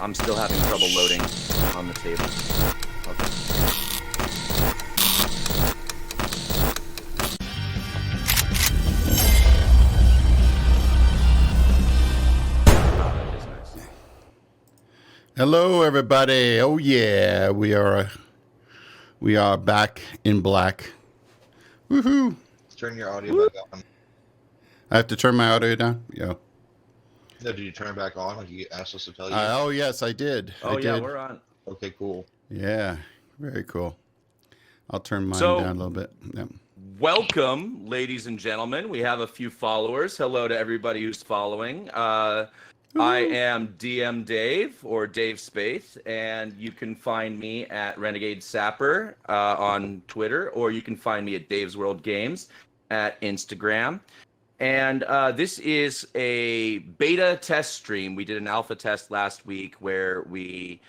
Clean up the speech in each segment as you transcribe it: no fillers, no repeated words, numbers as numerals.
I'm still having trouble loading on the table. Okay. Hello, everybody. Oh yeah, we are back in black. Woohoo! Turn your audio back on. I have to turn my audio down. Yeah. No, did you turn it back on like you asked us to tell you? Oh yes, I did. Oh I yeah, did. we're on. Okay, cool. Yeah, very cool. I'll turn mine So- down a little bit. Yep. Welcome, ladies and gentlemen. We have a few followers. Hello to everybody who's following. I am DM Dave, or Dave Spaeth, and you can find me at Renegade Sapper on Twitter, or you can find me at Dave's World Games at Instagram. And this is a beta test stream. We did an alpha test last week where we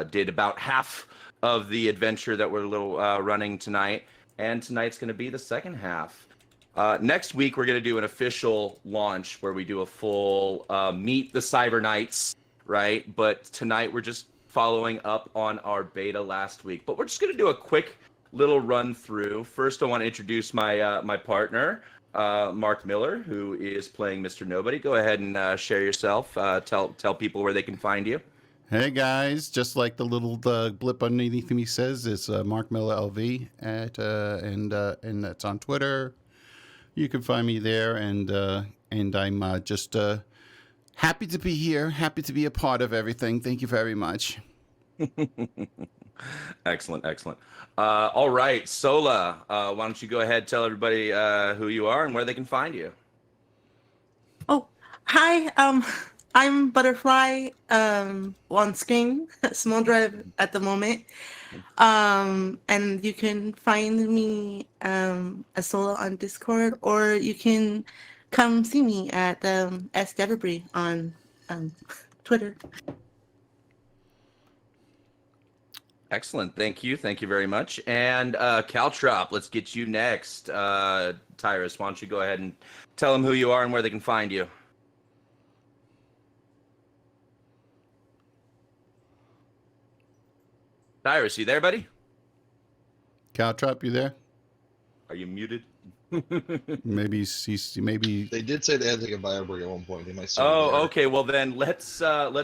did about half of the adventure that we're running tonight. And tonight's going to be the second half. Next week, we're going to do an official launch where we do a full meet the Cyber Knights, right? But tonight, we're just following up on our beta last week. But we're just going to do a quick little run through. First, I want to introduce my partner, Mark Miller, who is playing Mr. Nobody. Go ahead and share yourself. Tell people where they can find you. Hey guys, just like the little blip underneath me says, it's Mark Miller LV and that's on Twitter. You can find me there, and I'm just happy to be here, happy to be a part of everything. Thank you very much. Excellent. All right, Sola, why don't you go ahead and tell everybody who you are and where they can find you? Oh, hi. I'm Butterfly on screen, small drive at the moment. And you can find me as Sola on Discord, or you can come see me at SDeverbry on Twitter. Excellent. Thank you very much. And Caltrop, let's get you next. Tyrus, why don't you go ahead and tell them who you are and where they can find you? Tyrus, you there, buddy? Caltrop, you there? Are you muted? Maybe maybe. They did say they had to take a bio break at one point. They might still Oh, be there. okay. Well, then let's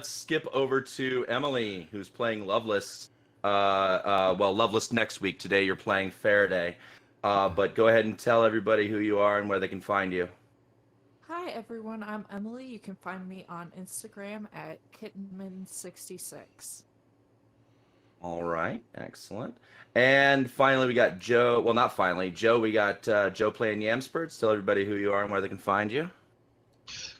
skip over to Emily, who's playing Loveless. Loveless next week. Today you're playing Faraday. But go ahead and tell everybody who you are and where they can find you. Hi everyone, I'm Emily. You can find me on Instagram at Kittenman66. All right, excellent. And finally, we got Joe. Well, not finally, Joe. We got Joe playing Yamspurts. Tell everybody who you are and where they can find you.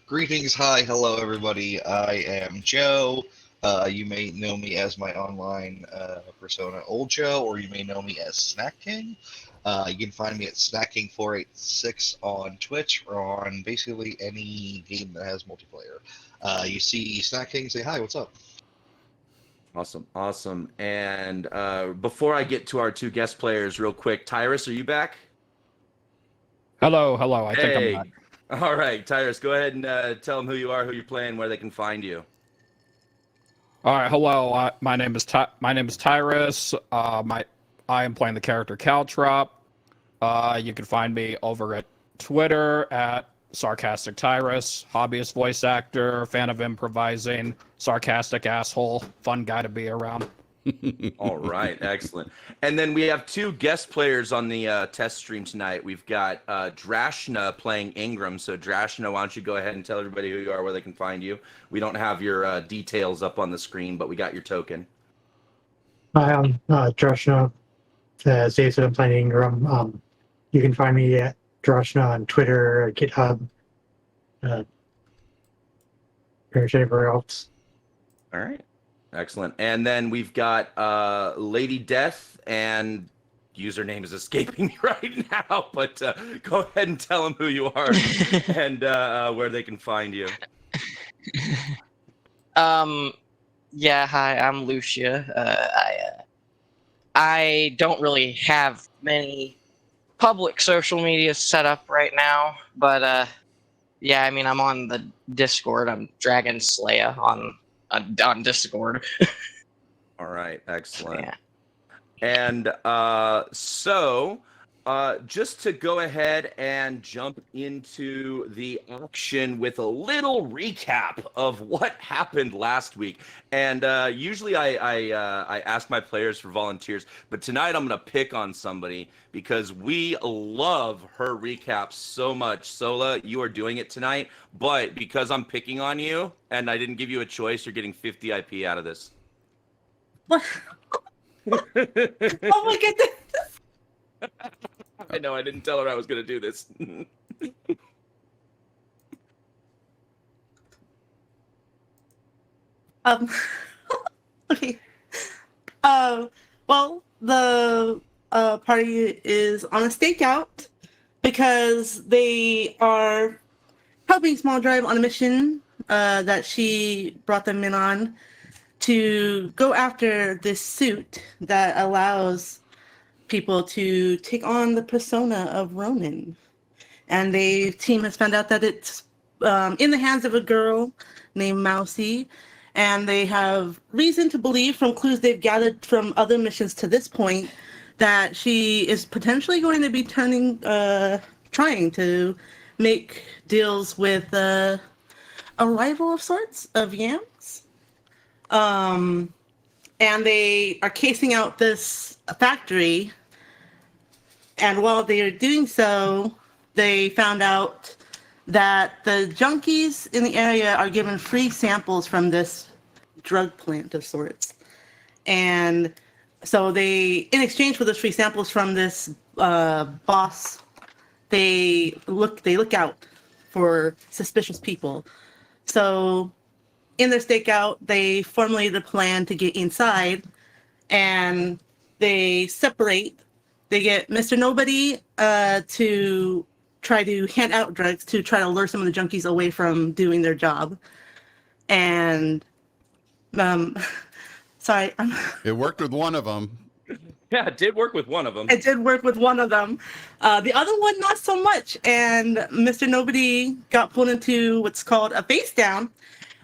Greetings, hi, hello everybody. I am Joe. You may know me as my online persona Old Joe, or you may know me as Snack King. You can find me at SnackKing486 on Twitch, or on basically any game that has multiplayer. You see Snack King, say hi, what's up? Awesome. And before I get to our two guest players, real quick, Tyrus, are you back? Hello. I think Hey. I'm back. All right, Tyrus, go ahead and tell them who you are, who you're playing, where they can find you. All right. Hello. My name is Tyrus. I am playing the character Caltrop. You can find me over at Twitter at Sarcastic Tyrus, hobbyist voice actor, fan of improvising, sarcastic asshole, fun guy to be around. All right, excellent. And then we have two guest players on the test stream tonight. We've got Drashna playing Ingram. So Drashna, why don't you go ahead and tell everybody who you are, where they can find you. We don't have your details up on the screen, but we got your token. Hi, I'm Drashna. As Dave said, I'm playing Ingram. You can find me at Drashna on Twitter, GitHub, pretty much everywhere else. All right, excellent. And then we've got Lady Death, and username is escaping me right now, but go ahead and tell them who you are and where they can find you. Yeah, hi, I'm Lucia. I don't really have many public social media set up right now, but yeah, I mean, I'm on the Discord. I'm Dragon Slayer on on Discord. All right, excellent. Yeah. And just to go ahead and jump into the action with a little recap of what happened last week. And usually I ask my players for volunteers, but tonight I'm going to pick on somebody because we love her recaps so much. Sola, you are doing it tonight, but because I'm picking on you and I didn't give you a choice, you're getting 50 IP out of this. What? Oh my goodness. I know, I didn't tell her I was going to do this. Okay. Well, the party is on a stakeout because they are helping Small Drive on a mission that she brought them in on to go after this suit that allows people to take on the persona of Ronin. And the team has found out that it's in the hands of a girl named Mousy, and they have reason to believe from clues they've gathered from other missions to this point that she is potentially going to be trying to make deals with a rival of sorts of Yams. And they are casing out this factory. And while they are doing so, they found out that the junkies in the area are given free samples from this drug plant of sorts. And so they, in exchange for those free samples from this boss, they look out for suspicious people. So in their stakeout, they formulate a plan to get inside, and they separate. They get Mr. Nobody to try to hand out drugs to try to lure some of the junkies away from doing their job. And, sorry. It worked with one of them. Yeah, it did work with one of them. It did work with one of them. The other one, not so much. And Mr. Nobody got pulled into what's called a face down,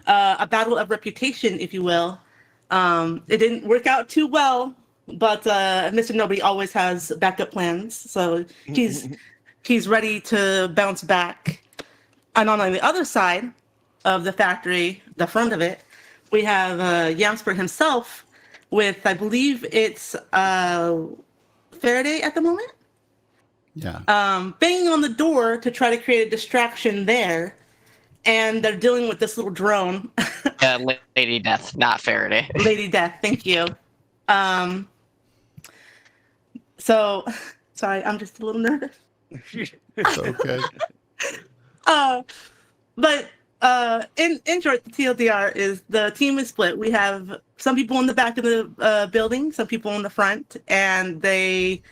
a battle of reputation, if you will. It didn't work out too well. But Mr. Nobody always has backup plans, so he's ready to bounce back. And on the other side of the factory, the front of it, we have Yamspur himself with, I believe it's Faraday at the moment. Yeah. Banging on the door to try to create a distraction there. And they're dealing with this little drone. Lady Death, not Faraday. Lady Death, thank you. So, sorry, I'm just a little nervous. It's okay. But in short, the TLDR is the team is split. We have some people in the back of the building, some people in the front, and they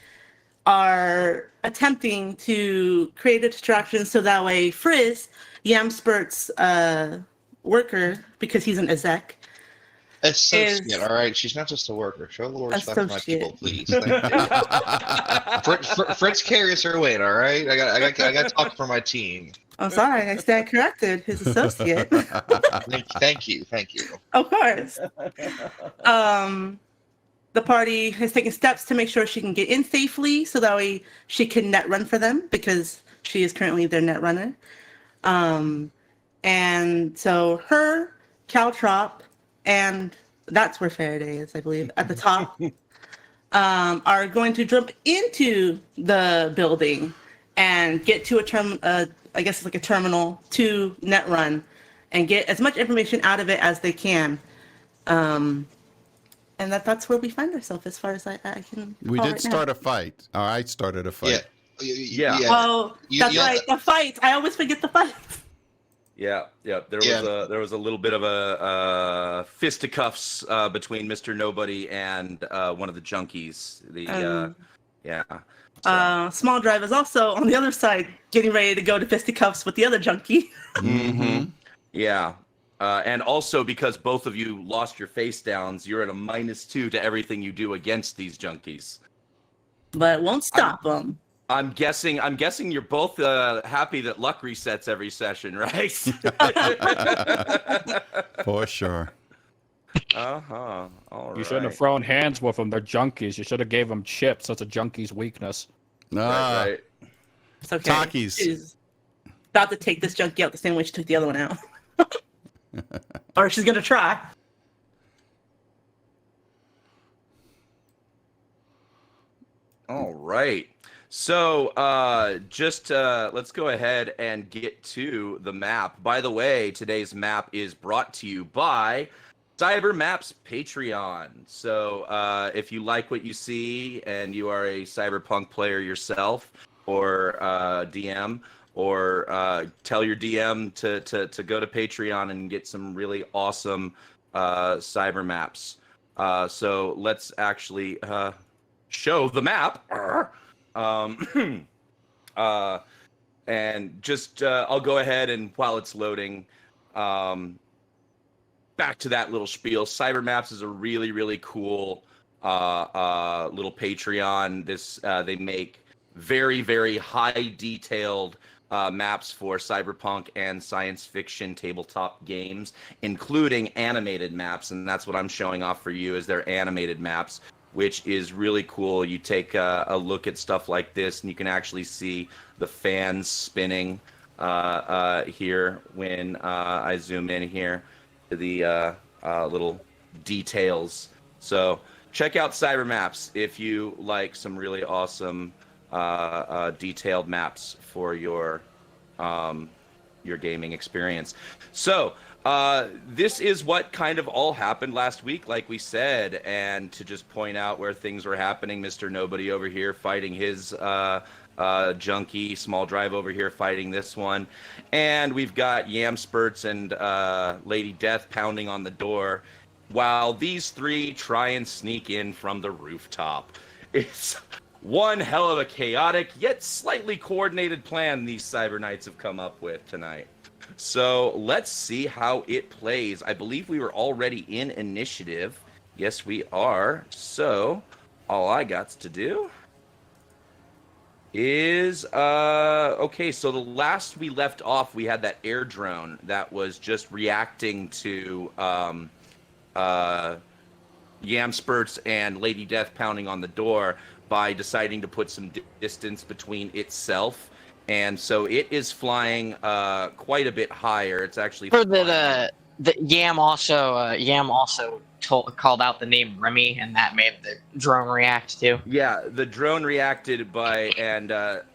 are attempting to create a distraction so that way Frizz, Yamspurt's worker, because he's an exec. Associate, all right. She's not just a worker. Show a little respect to my people, please. Fritz carries her weight, all right. I got to talk for my team. I'm sorry, I stand corrected. His associate. Thank you. Of course. The party has taken steps to make sure she can get in safely, so that way she can net run for them because she is currently their net runner. And so her, Caltrop, and that's where Faraday is, I believe, at the top, are going to jump into the building and get to I guess it's like a terminal to net run and get as much information out of it as they can. And that's where we find ourselves as far as I can. We call did right start now. a fight. Or I started a fight. Yeah. Oh, that's right. The fight. I always forget the fight. Yeah. There was a little bit of a fisticuffs between Mr. Nobody and one of the junkies. Small Drive is also on the other side, getting ready to go to fisticuffs with the other junkie. Mm-hmm. Yeah. And also because both of you lost your face downs, you're at a -2 to everything you do against these junkies. But it won't stop them. I'm guessing you're both happy that luck resets every session, right? For sure. Uh-huh. All You shouldn't have right. thrown hands with them. They're junkies. You should have gave them chips. That's a junkie's weakness. Ah, Right. It's okay. Takis. She's about to take this junkie out the same way she took the other one out. Or she's gonna try. All right. So, let's go ahead and get to the map. By the way, today's map is brought to you by Cyber Maps Patreon. So, if you like what you see and you are a Cyberpunk player yourself, or DM, or tell your DM to go to Patreon and get some really awesome cyber maps. So let's actually show the map. And just I'll go ahead and while it's loading, back to that little spiel. Cyber Maps is a really, really cool little Patreon. They make very, very high detailed maps for cyberpunk and science fiction tabletop games, including animated maps. And that's what I'm showing off for you is their animated maps, which is really cool. You take a look at stuff like this and you can actually see the fans spinning here when I zoom in here to the little details. So check out Cyber Maps if you like some really awesome detailed maps for your gaming experience. So this is what kind of all happened last week, like we said, and to just point out where things were happening, Mr. Nobody over here fighting his junkie, Small Drive over here fighting this one, and we've got Yam Spurts and Lady Death pounding on the door, while these three try and sneak in from the rooftop. It's one hell of a chaotic yet slightly coordinated plan these Cyber Knights have come up with tonight. So let's see how it plays. I believe we were already in initiative. Yes, we are. So all I got to do is okay, so the last we left off, we had that air drone that was just reacting to Yam Spurts and Lady Death pounding on the door by deciding to put some distance between itself, and so it is flying quite a bit higher. It's actually For flying. the Yam also called out the name Remy, and that made the drone react too. Yeah, the drone reacted by, and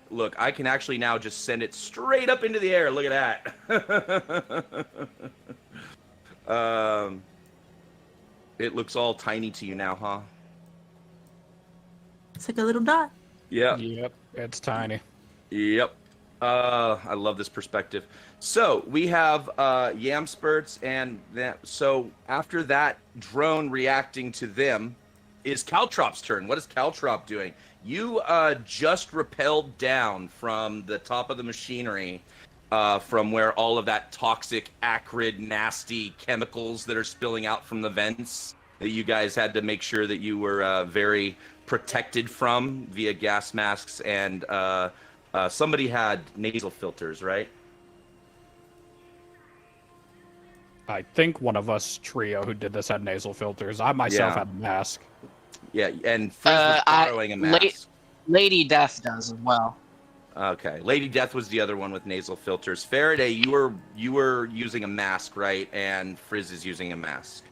look, I can actually now just send it straight up into the air. Look at that. It looks all tiny to you now, huh? It's like a little dot. Yeah. Yep, it's tiny. Yep. I love this perspective. So we have Yam Spurts, and so after that drone reacting to them is Caltrop's turn. What is Caltrop doing? You just rappelled down from the top of the machinery, from where all of that toxic, acrid, nasty chemicals that are spilling out from the vents that you guys had to make sure that you were very protected from via gas masks, and somebody had nasal filters, right? I think one of us trio who did this had nasal filters. I myself Yeah. had a mask. Yeah, and Frizz was borrowing a mask. Lady Death does as well. Okay, Lady Death was the other one with nasal filters. Faraday, you were using a mask, right? And Frizz is using a mask.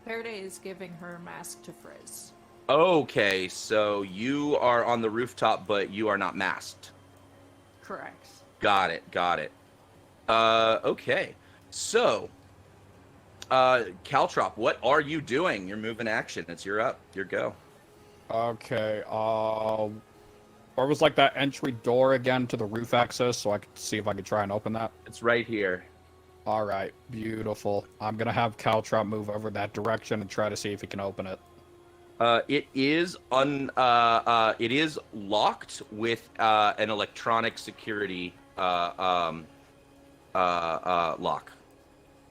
Faraday is giving her mask to Frizz. Okay, so you are on the rooftop, but you are not masked. Correct. Got it. Okay. So, Caltrop, what are you doing? You're moving action. It's your up. Your go. Okay, where was like that entry door again to the roof access so I could see if I could try and open that? It's right here. All right, beautiful. I'm gonna have Caltrop move over that direction and try to see if he can open it. It is locked with an electronic security lock.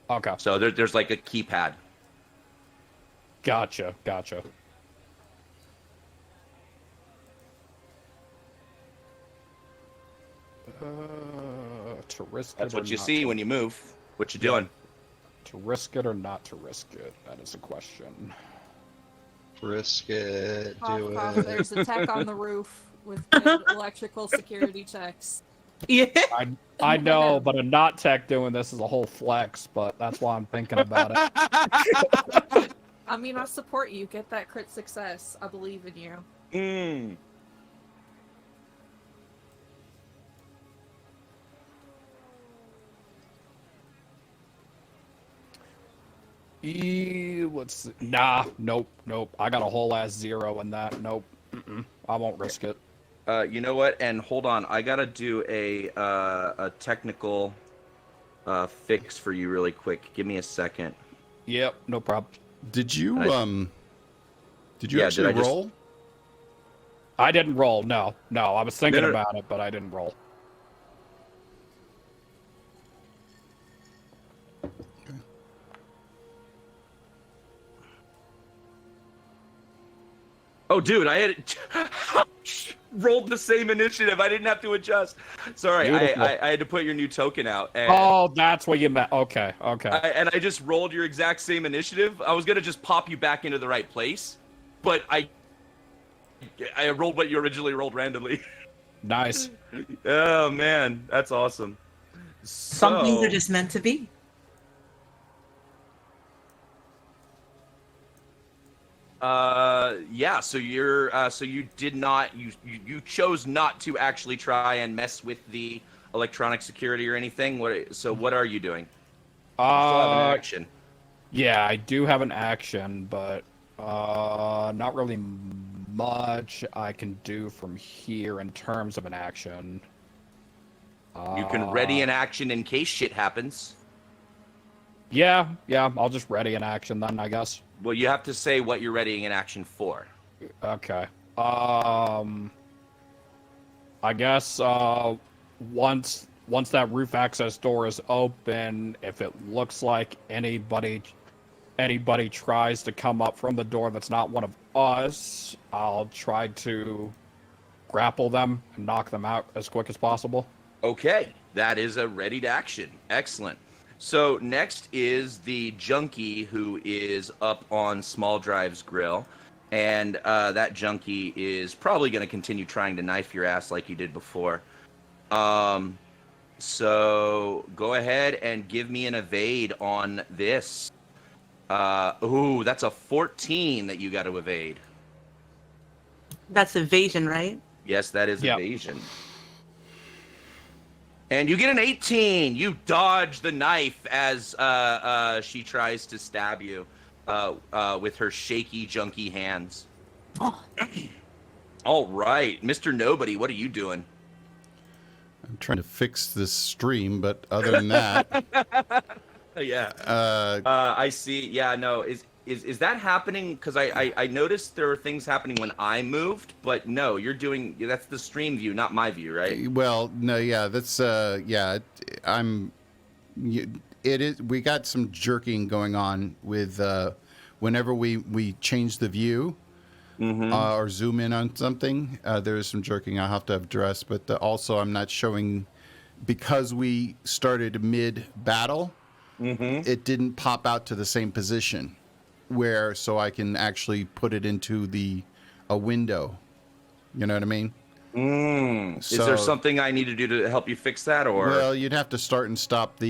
Okay, So there's like a keypad. gotcha. To risk That's it or what you not see to- when you move. What you Yeah. doing? To risk it or not to risk it? That is a question. Risk it. Cough, Do cough, it. there's a tech on the roof with good electrical security checks. Yeah. I know, but a not tech doing this is a whole flex, but that's why I'm thinking about it. I mean, I support you. Get that crit success. I believe in you. Mm. Let's see. Nah, nope. I got a whole ass 0 in that. Nope. I won't risk it. You know what? And hold on, I gotta do a technical fix for you really quick. Give me a second. Yep, no problem. Did you Yeah, actually did I just- roll? I didn't roll. No. I was thinking No. about it, but I didn't roll. Oh, dude, I had rolled the same initiative. I didn't have to adjust. Sorry, Beautiful. I had to put your new token out. And Oh, that's what you meant. Okay. I just rolled your exact same initiative. I was gonna just pop you back into the right place, but I rolled what you originally rolled randomly. Nice. Oh man, that's awesome. Some things So- are just meant to be. Yeah, so you did not, you chose not to actually try and mess with the electronic security or anything. What are you doing? You still have an action. Yeah, I do have an action, but not really much I can do from here in terms of an action. You can ready an action in case shit happens. Yeah, I'll just ready an action then, I guess. Well, you have to say what you're readying an action for. Okay. I guess once that roof access door is open, if it looks like anybody tries to come up from the door that's not one of us, I'll try to grapple them and knock them out as quick as possible. Okay, that is a readied action. Excellent. So next is the junkie who is up on Small Drive's grill. And that junkie is probably going to continue trying to knife your ass like you did before. So go ahead and give me an evade on this. Ooh, that's a 14 that you got to evade. That's evasion, right? Yes, that is Yep. evasion. And you get an 18. You dodge the knife as she tries to stab you with her shaky, junky hands. Oh. All right, Mr. Nobody, what are you doing? I'm trying to fix this stream, but other than that, Yeah. I see. Yeah, no. Is that happening? Because I noticed there were things happening when I moved, but no, that's the stream view, not my view, right? well, no, yeah, that's it is. We got some jerking going on with whenever we change the view or zoom in on something. There is some jerking I'll have to address, but also I'm not showing because we started mid battle. It didn't pop out to the same position so I can actually put it into a window. You know what I mean? Is there something I need to do to help you fix that, or? Well, you'd have to start and stop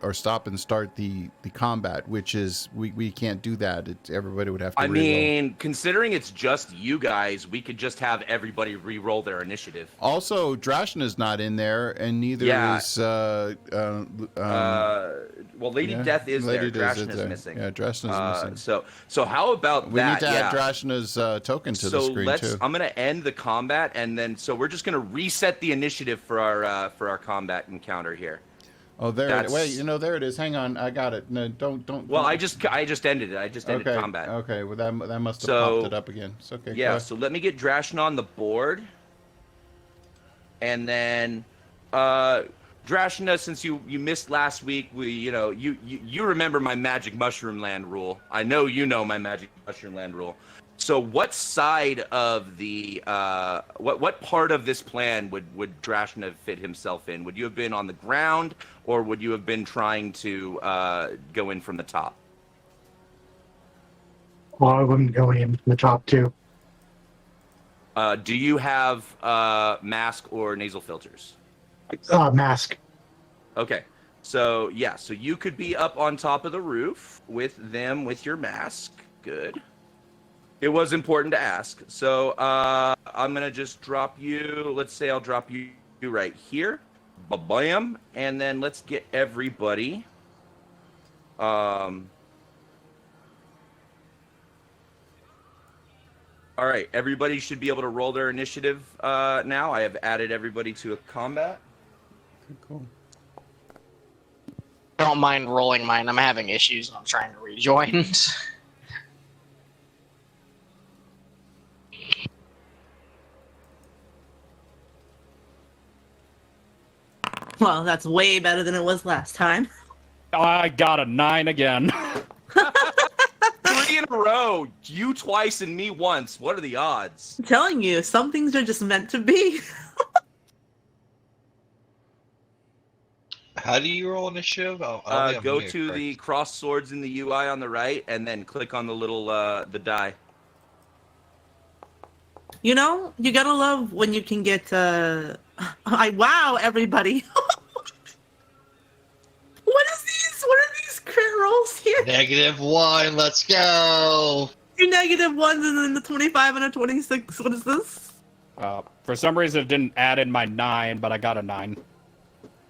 or stop and start the combat, which is we can't do that. Everybody would have to. I reroll. mean, considering it's just you guys, we could just have everybody re-roll their initiative. Also, Drashna's not in there, and neither Yeah. is. Well, Lady yeah, Death is Lady there. Death Drashna's there. missing. Yeah, Drashna's missing. So how about We that? need to yeah. add Drashna's token to the screen too. I'm gonna end the combat, and then so we're just gonna reset the initiative for our combat encounter here. Oh, there. That's- Wait, there it is. Hang on, I got it. No, don't. Well, don't. I just ended it. I just ended okay. combat. Okay, well that must have So- popped it up again. It's okay. Yeah, go so let me get Drashna on the board. And then Drashna, since you missed last week, you remember my Magic Mushroom Land rule. I know you know my Magic Mushroom Land rule. So what side of the what part of this plan would Drashna fit himself in? Would you have been on the ground, or would you have been trying to go in from the top? Well, I wouldn't go in from the top too. Do you have mask or nasal filters? Mask. Okay. So yeah, so you could be up on top of the roof with them with your mask. Good. It was important to ask. So I'm gonna just drop you. Let's say I'll drop you right here. Ba-bam. And then let's get everybody. All right, everybody should be able to roll their initiative now. I have added everybody to a combat. Cool. Don't mind rolling mine. I'm having issues. I'm trying to rejoin. Well, that's way better than it was last time. I got a 9 again. 3 in a row. You twice and me once. What are the odds? I'm telling you, some things are just meant to be. How do you roll initiative? I don't think I'm Go doing it to correct. the cross swords in the UI on the right, and then click on the little the die. You know, you gotta love when you can get. Wow, everybody! What is these? What are these crit rolls here? -1. Let's go. 2 -1s and then the 25 and a 26. What is this? For some reason, it didn't add in my 9, but I got a 9.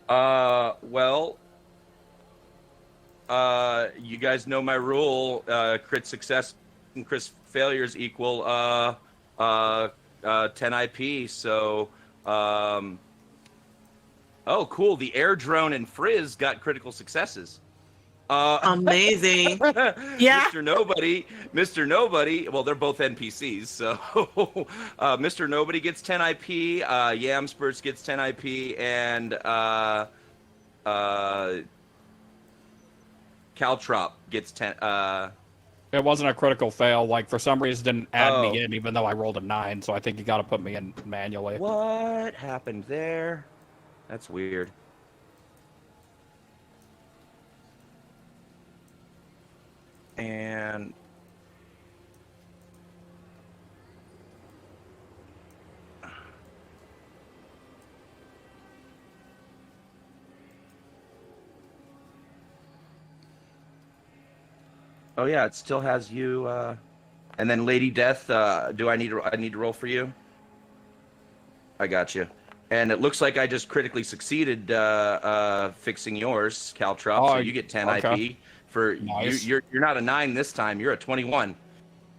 Well, you guys know my rule. Crit success and crit failures equal 10 IP. So, oh, cool. The air drone and Frizz got critical successes. Amazing. Yeah. Mr. Nobody. Well, they're both NPCs. So, Mr. Nobody gets 10 IP. Yamspurts gets 10 IP, and Caltrop gets 10. It wasn't a critical fail. Like, for some reason, it didn't add Oh. me in, even though I rolled a 9. So I think you got to put me in manually. What happened there? That's weird. And oh yeah, it still has you. And then Lady Death. Do I need to roll for you? I got you. And it looks like I just critically succeeded fixing yours, Caltrop. Oh, so you get 10 okay. IP for Nice. you're not a 9 this time. You're a 21.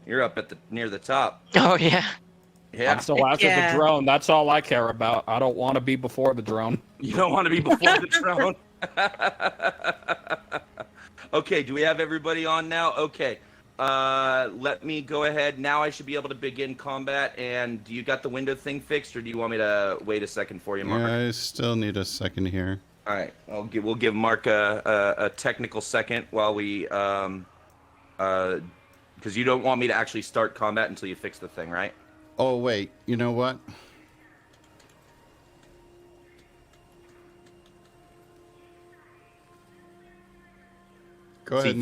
You're up at the near the top. Oh yeah. Yeah. I'm still after Yeah. the drone. That's all I care about. I don't want to be before the drone. You don't want to be before the drone. Okay, do we have everybody on now? Okay. Let me go ahead. Now I should be able to begin combat. And do you got the window thing fixed, or do you want me to wait a second for you, Mark? Yeah, I still need a second here. All right, we'll give Mark a technical second while we because you don't want me to actually start combat until you fix the thing, right? Oh, wait. You know what? Go See, ahead.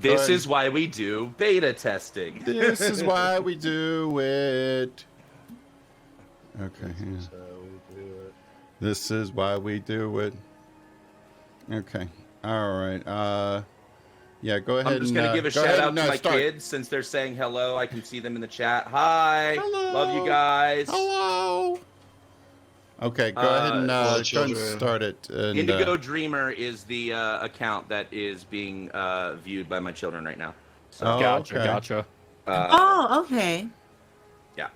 this is why we do beta testing. This is why we do it. Okay. Yeah. This is why we do it. Okay. All right. Yeah. Go ahead. I'm just gonna give a go shout ahead out and, to my start. kids since they're saying hello. I can see them in the chat. Hi, Hello. love you guys. Hello. Okay. Go ahead and hello, go ahead and children. start it. And, Indigo Dreamer is the account that is being viewed by my children right now. So, Oh, Gotcha, okay. gotcha. Oh, okay. yeah.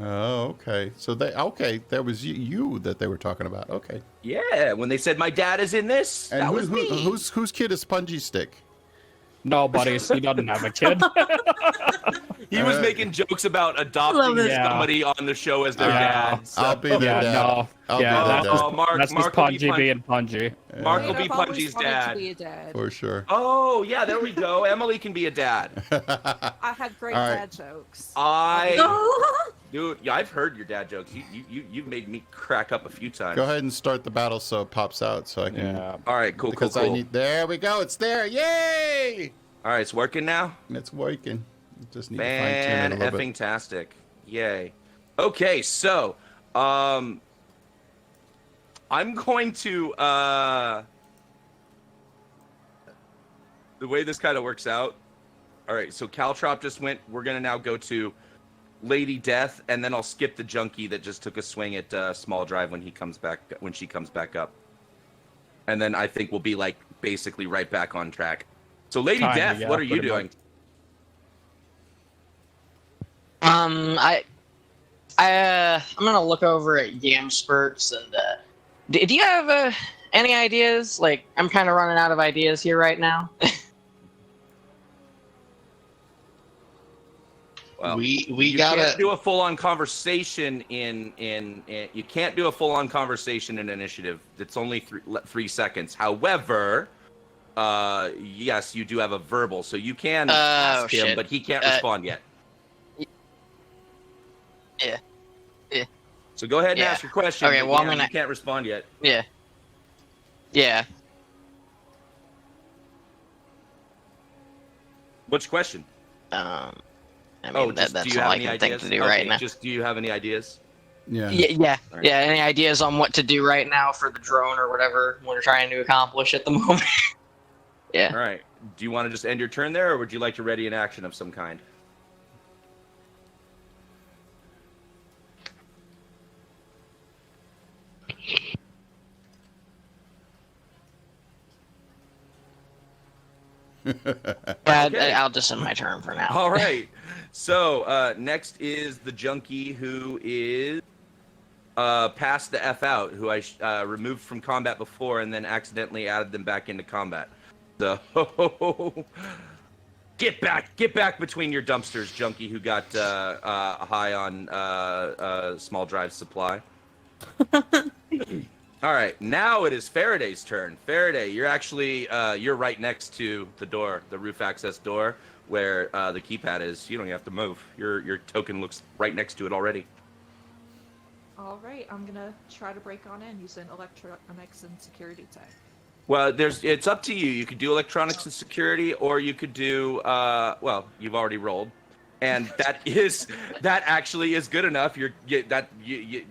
Oh, okay. So that was you that they were talking about. Okay. Yeah, when they said my dad is in this, And that was me. whose kid is Spongy Stick? Nobody's. He doesn't have a kid. He was making jokes about adopting it. Yeah. somebody on the show as their Yeah. dad. So. I'll be their Yeah, dad. no. I'll be Yeah, their that's dad. just, Oh, Mark, that's Mark just will be Punji Punj- being Punji. Mark Wait, will be I've always Punji's wanted to dad. be a dad. For sure. Oh, yeah, there we go. Emily can be a dad. I had great All right. dad jokes. Dude, yeah, I've heard your dad jokes. You've made me crack up a few times. Go ahead and start the battle so it pops out so I can. Yeah. All right, cool, Because cool. I need. There we go. It's there. Yay! All right, it's working now. It's working. Just need to fine tune it a little bit. Fan-effing-tastic. Yay. Okay, so, I'm going to, the way this kind of works out. All right, so Caltrop just went. We're going to now go to Lady Death, and then I'll skip the junkie that just took a swing at Small Drive when she comes back up. And then I think we'll be, like, basically right back on track. So, Lady Kinda, Death, yeah, what are you pretty doing? much. I'm gonna look over at Yam Spurts and do you have any ideas? Like, I'm kind of running out of ideas here right now. Well, we you gotta can't do a full-on conversation in you can't do a full-on conversation in initiative. It's only 3 seconds. However, yes, you do have a verbal, so you can ask him, shit. but he can't respond yet. Yeah. Yeah. So go ahead and Yeah. ask your question. Okay, but well, I'm yeah, gonna- you can't respond yet. Yeah. Yeah. What's your question? I mean, just, do that's you all have I any can think ideas? to do Okay, right now. Just do you have any ideas? Yeah. Yeah. All right. Yeah. Any ideas on what to do right now for the drone or whatever we're trying to accomplish at the moment? Yeah. All right. Do you want to just end your turn there, or would you like to ready an action of some kind? Okay. I'll just end my turn for now. All right. So next is the junkie who is passed the F out, who I removed from combat before and then accidentally added them back into combat. So get back between your dumpsters, junkie who got high on small drive supply. All right, now it is Faraday's turn. Faraday, you're actually you're right next to the door, the roof access door, where the keypad is. You don't even have to move. Your token looks right next to it already. All right, I'm gonna try to break on in using electronics and security tech. Well, it's up to you. You could do electronics and security, or you could do well, you've already rolled, and that actually is good enough.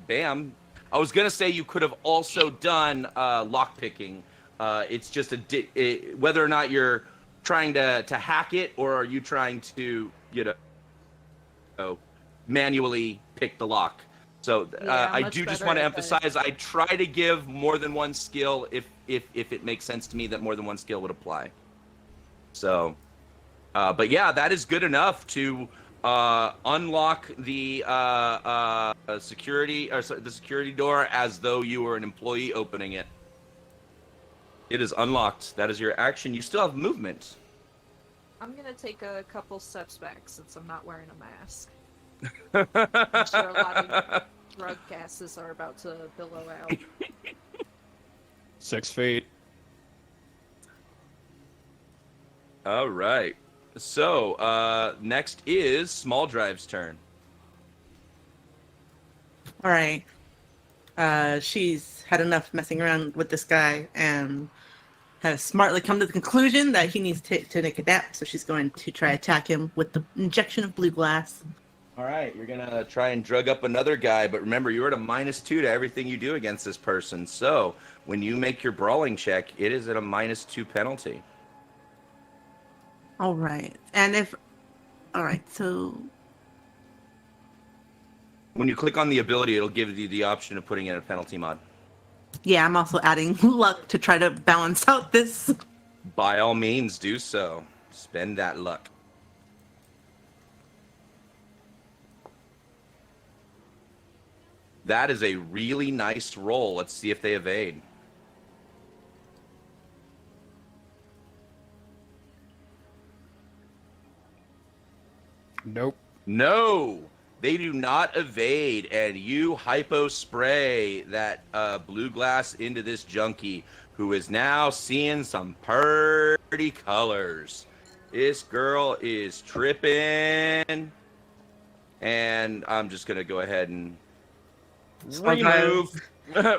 Bam. I was gonna say you could have also done lock picking. It's just whether or not you're trying to hack it, or are you trying to manually pick the lock. So I do just want to emphasize I try to give more than one skill if it makes sense to me that more than one skill would apply. So, but yeah, that is good enough to unlock the security door as though you were an employee opening it. It is unlocked. That is your action. You still have movement. I'm gonna take a couple steps back since I'm not wearing a mask. I'm sure a lot of drug gases are about to billow out. 6 feet. All right. So next is Small Drive's turn. All right. She's had enough messing around with this guy and has smartly come to the conclusion that he needs to take a nap. So she's going to try attack him with the injection of blue glass. All right, you're gonna try and drug up another guy, but remember, you're at a -2 to everything you do against this person. So when you make your brawling check, it is at a -2 penalty. All right. All right. So When you click on the ability, it'll give you the option of putting in a penalty mod. yeah, I'm also adding luck to try to balance out this. By all means, do so. Spend that luck. That is a really nice roll. Let's see if they evade. Nope. No, they do not evade, and you hypo spray that blue glass into this junkie, who is now seeing some pretty colors. This girl is tripping, and I'm just gonna go ahead and remove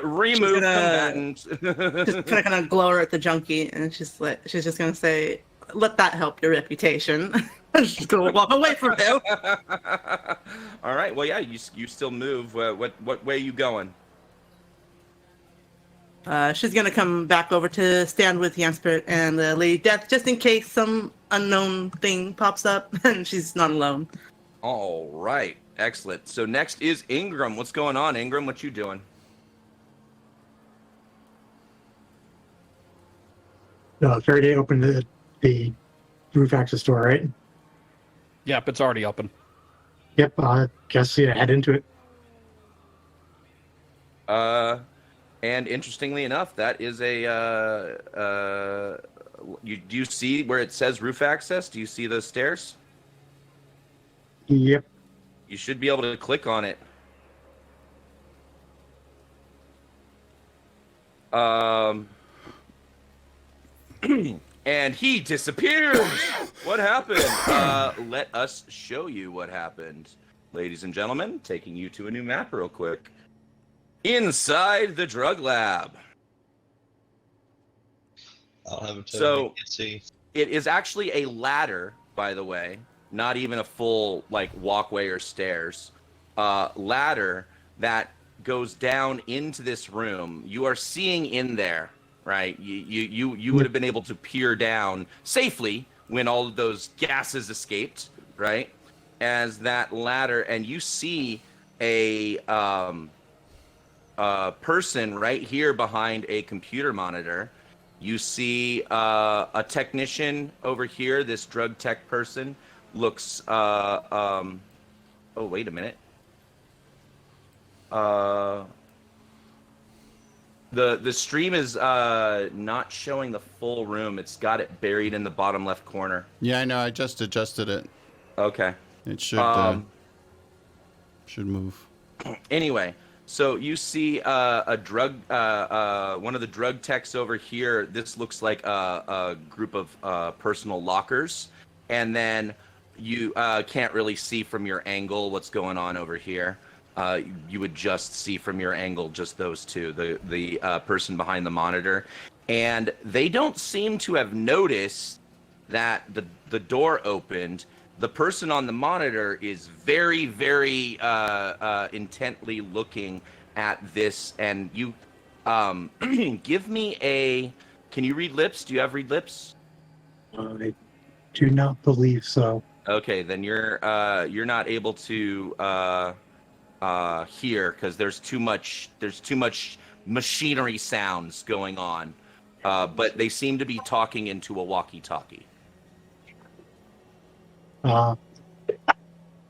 remove combatant. Just kind of glow her at the junkie, and she's just gonna say, "Let that help your reputation." She's gonna walk away from him. All right. Well, yeah, you still move. What way are you going? She's gonna come back over to stand with Janspert and Lady Death, just in case some unknown thing pops up, and she's not alone. All right. Excellent. So next is Ingram. What's going on, Ingram? What you doing? Faraday opened the roof access door, right? Yep, it's already open. Yep, guess head into it. And interestingly enough, that is a do you see where it says roof access? Do you see those stairs? Yep. You should be able to click on it. And he disappears. What happened? Let us show you what happened. Ladies and gentlemen, taking you to a new map real quick. Inside the drug lab. I'll have it So, see. it is actually a ladder, by the way, not even a full like walkway or stairs. Ladder that goes down into this room. You are seeing in there, right? You would have been able to peer down safely when all of those gases escaped, right? As that ladder, and you see a person right here behind a computer monitor. You see a technician over here. This drug tech person looks. Oh, wait a minute. The stream is not showing the full room. It's got it buried in the bottom left corner. Yeah, I know. I just adjusted it. Okay. It should move. Anyway, so you see a drug, one of the drug techs over here. This looks like a group of personal lockers, and then you can't really see from your angle what's going on over here. You would just see from your angle just those two, the person behind the monitor, and they don't seem to have noticed that the door opened. The person on the monitor is very, very intently looking at this, and you give me a. Can you read lips? Do you have read lips? I do not believe so. Okay, then you're not able to hear because there's too much machinery sounds going on, but they seem to be talking into a walkie-talkie.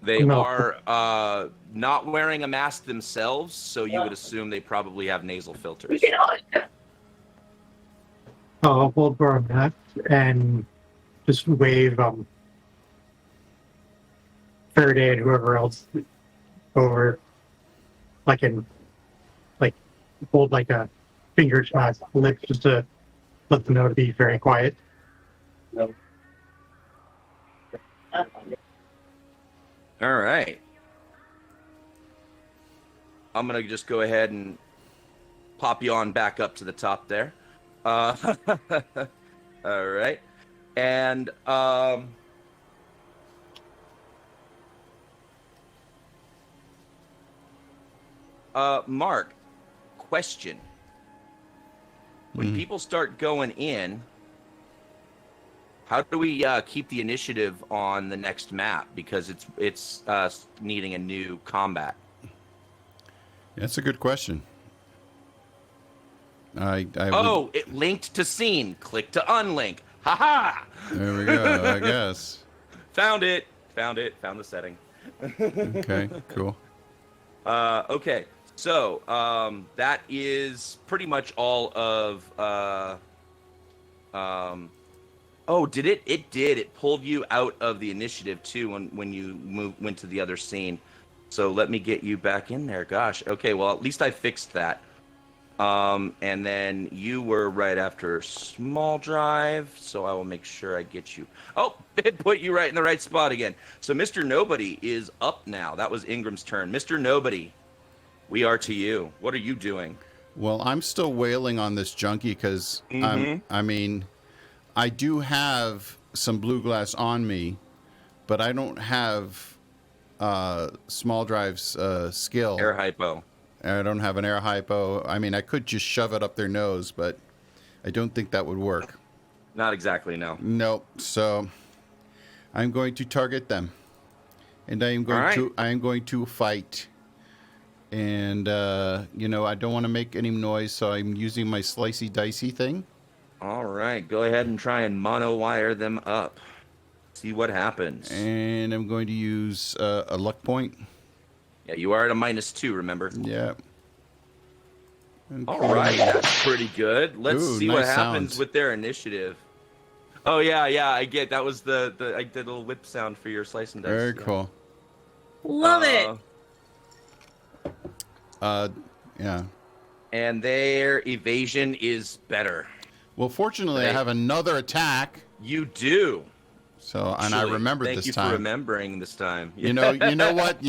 They No. are not wearing a mask themselves, so you would assume they probably have nasal filters. We'll burn that and just wave Faraday and whoever else over, hold like a finger to my lips just to let them know to be very quiet. All right. I'm going to just go ahead and pop you on back up to the top there. All right. And Mark, question. When people start going in, how do we keep the initiative on the next map? Because it's needing a new combat. That's a good question. It linked to scene. Click to unlink. Ha-ha! There we go, I guess. Found it. Found the setting. Okay, cool. Okay, so that Oh, did it? It did. It pulled you out of the initiative too when you went to the other scene. So let me get you back in there. Gosh. Okay. Well, at least I fixed that. And then you were right after small drive, so I will make sure I get you. Oh, it put you right in the right spot again. So Mr. Nobody is up now. That was Ingram's turn. Mr. Nobody, we are to you. What are you doing? Well, I'm still wailing on this junkie because I mean, I do have some blue glass on me, but I don't have small drive's skill. Air hypo. I don't have an air hypo. I mean, I could just shove it up their nose, but I don't think that would work. Not exactly, no. Nope. So I'm going to target them, and I am going to fight. And you know, I don't want to make any noise, so I'm using my slicey dicey thing. All right, go ahead and try and mono wire them up. See what happens. And I'm going to use a luck point. Yeah, you are at a -2, remember? Yeah. All right, that's pretty good. Let's see what nice happens sounds. with their initiative. Oh yeah, I get that was the I did a little whip sound for your slice and dice. Very yeah. cool. Love it. Yeah. And their evasion is better. Well, fortunately, I have another attack. You do. So, and I remembered Thank this you time. for remembering this time. You know what?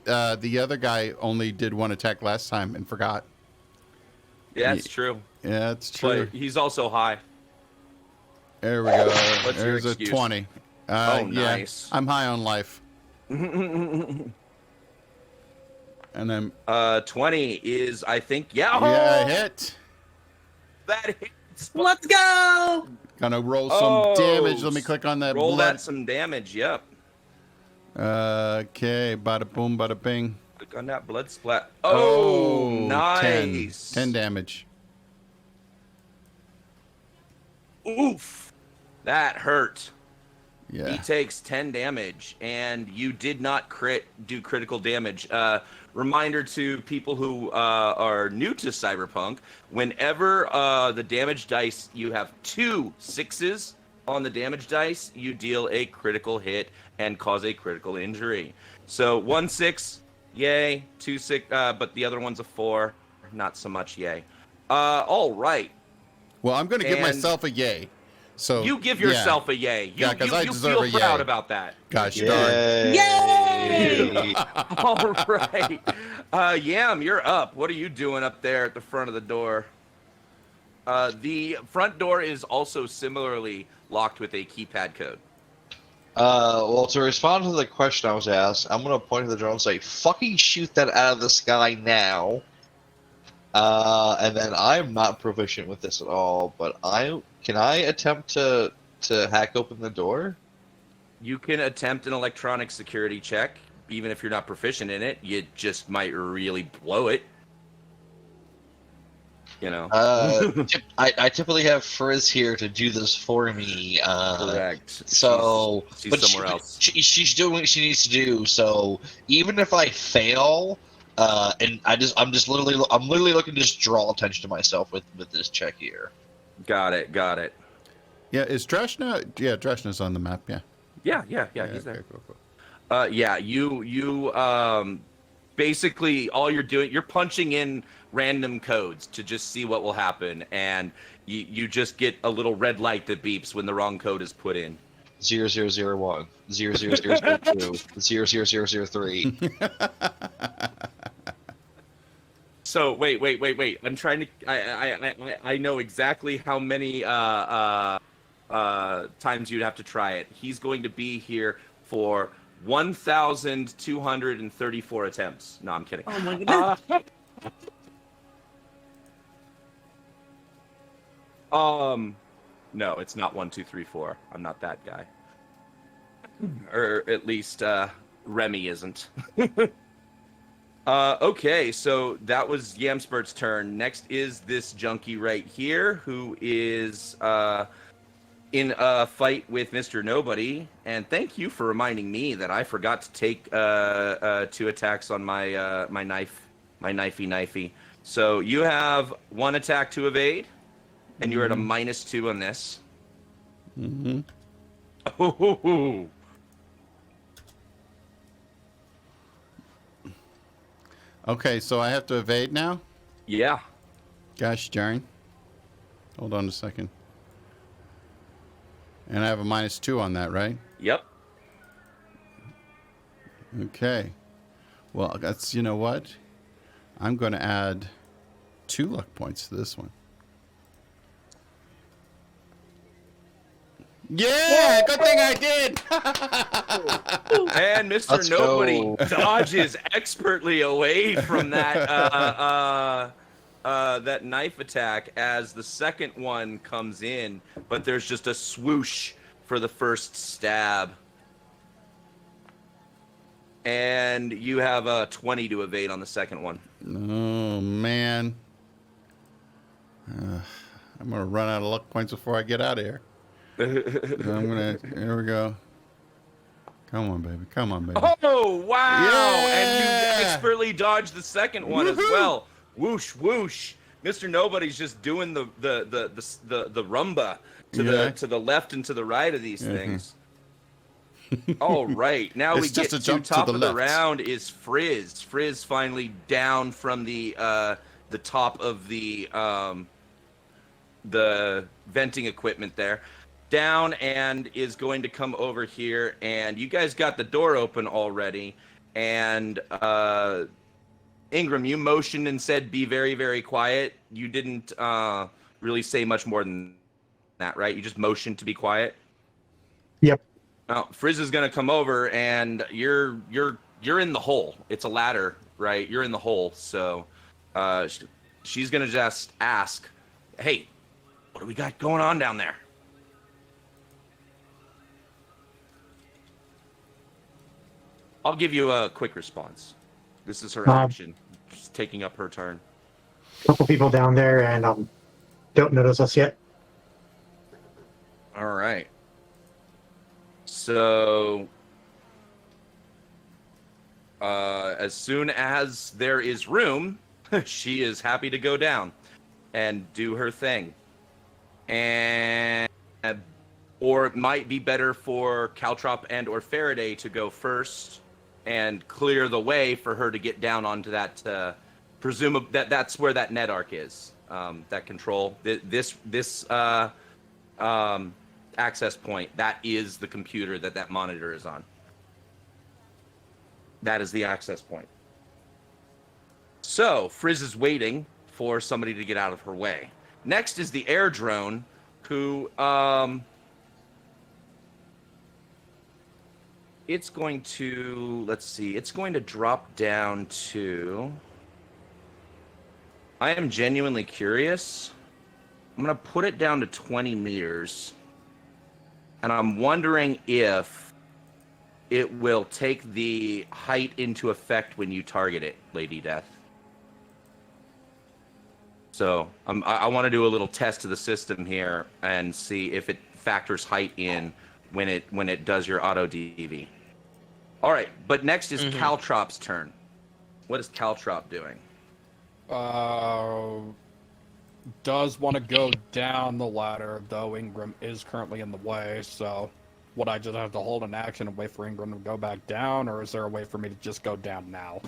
The other guy only did one attack last time and forgot. Yeah, it's true. Yeah, it's true. But he's also high. There we go. What's your There's a excuse? 20. Oh, yeah, nice. I'm high on life. And then 20 is, I think, yeah. yeah, hit. That hits. Let's go. Gonna roll some damage. Let me click on that Roll blood. that some damage. Yep. Okay, bada boom, bada bing. Click on that blood splat. Oh, nice. 10 damage. Oof. That hurt. He Yeah. takes 10 damage, and you did not do critical damage. Reminder to people who are new to Cyberpunk, whenever the damage dice, you have 2 6s on the damage dice, you deal a critical hit and cause a critical injury. So 1 6, yay. 2 6, but the other one's a 4, not so much yay. All right. Well, I'm gonna give And- myself a yay. So You give yourself a yay. Yeah, 'cause I you deserve feel a proud yay. about that. Gosh darn. Yay! All right. Yam, you're up. What are you doing up there at the front of the door? The front door is also similarly locked with a keypad code. Well, to respond to the question I was asked, I'm gonna point to the drone and say, "Fucking shoot that out of the sky now!" And then I'm not proficient with this at all, but can I attempt to hack open the door? You can attempt an electronic security check, even if you're not proficient in it. You just might really blow it. You know. I typically have Frizz here to do this for me. Correct. So, she's but somewhere else. She's doing what she needs to do. So even if I fail, and I'm literally looking to just draw attention to myself with this check here. Got it. Yeah, is Dreshna? Yeah, Dreshna's on the map. Yeah. Yeah, he's there. Okay, cool. Yeah, you basically all you're doing, you're punching in random codes to just see what will happen, and you just get a little red light that beeps when the wrong code is put in. 0001, 00002, 00003. So wait. I'm trying to. I know exactly how many times you'd have to try it. He's going to be here for 1,234 attempts. No, I'm kidding. Oh my goodness. No, it's not 1, 2, 3, 4. I'm not that guy. Or at least Remy isn't. Okay, so that was Yamspurt's turn. Next is this junkie right here, who is in a fight with Mr. Nobody. And thank you for reminding me that I forgot to take 2 attacks on my my knifey. So you have 1 attack to evade, and you're at a -2 on this. Mm-hmm. Oh, Okay, so I have to evade now? yeah. Gosh darn. Hold on a second. And I have a -2 on that, right? Yep. Okay. Well, that's, you know what? I'm going to add 2 luck points to this one. Yeah, good thing I did. And Mr. Let's Nobody go. dodges expertly away from that that knife attack as the second one comes in, but there's just a swoosh for the first stab. And you have a 20 to evade on the second one. Oh man. I'm going to run out of luck points before I get out of here. So I'm going to, here we go. Come on, baby. Come on, baby. Oh, wow! Yeah! And you expertly dodged the second one as well. Whoosh, whoosh. Mr. Nobody's just doing the rumba to the left and to the right of these things. All right, now It's we just get a to jump to top the of the left. round is Frizz. Frizz finally down from the top of the venting equipment there. Down and is going to come over here, and you guys got the door open already, and Ingram, you motioned and said be very, very quiet. You didn't really say much more than that, right? You just motioned to be quiet. Yep. Now Frizz is gonna come over, and you're in the hole. It's a ladder, right? You're in the hole, so she's gonna just ask, "Hey, what do we got going on down there?" I'll give you a quick response. This is her action. She's taking up her turn. Couple people down there and don't notice us yet. All right. So, as soon as there is room, she is happy to go down and do her thing. And or it might be better for Caltrop and or Faraday to go first and clear the way for her to get down onto that. Presumably that's where that net arc is. That control. This access point. That is the computer that monitor is on. That is the access point. So Frizz is waiting for somebody to get out of her way. Next is the air drone, who it's going to, let's see, it's going to drop down to, I am genuinely curious. I'm going to put it down to 20 meters. And I'm wondering if it will take the height into effect when you target it, Lady Death. So I want to do a little test of the system here and see if it factors height in when it does your auto DV. All right, but next is Caltrop's turn. What is Caltrop doing? Does want to go down the ladder, though Ingram is currently in the way, so would I just have to hold an action and wait for Ingram to go back down, or is there a way for me to just go down now?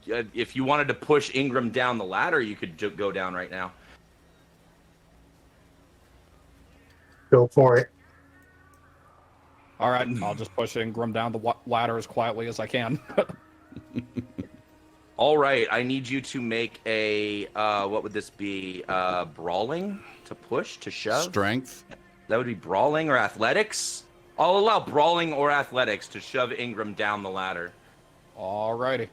If you wanted to push Ingram down the ladder, you could go down right now. Go for it. All right, I'll just push Ingram down the ladder as quietly as I can. All right, I need you to make a, what would this be? Brawling? To push? To shove? Strength. That would be brawling or athletics? I'll allow brawling or athletics to shove Ingram down the ladder. Alrighty.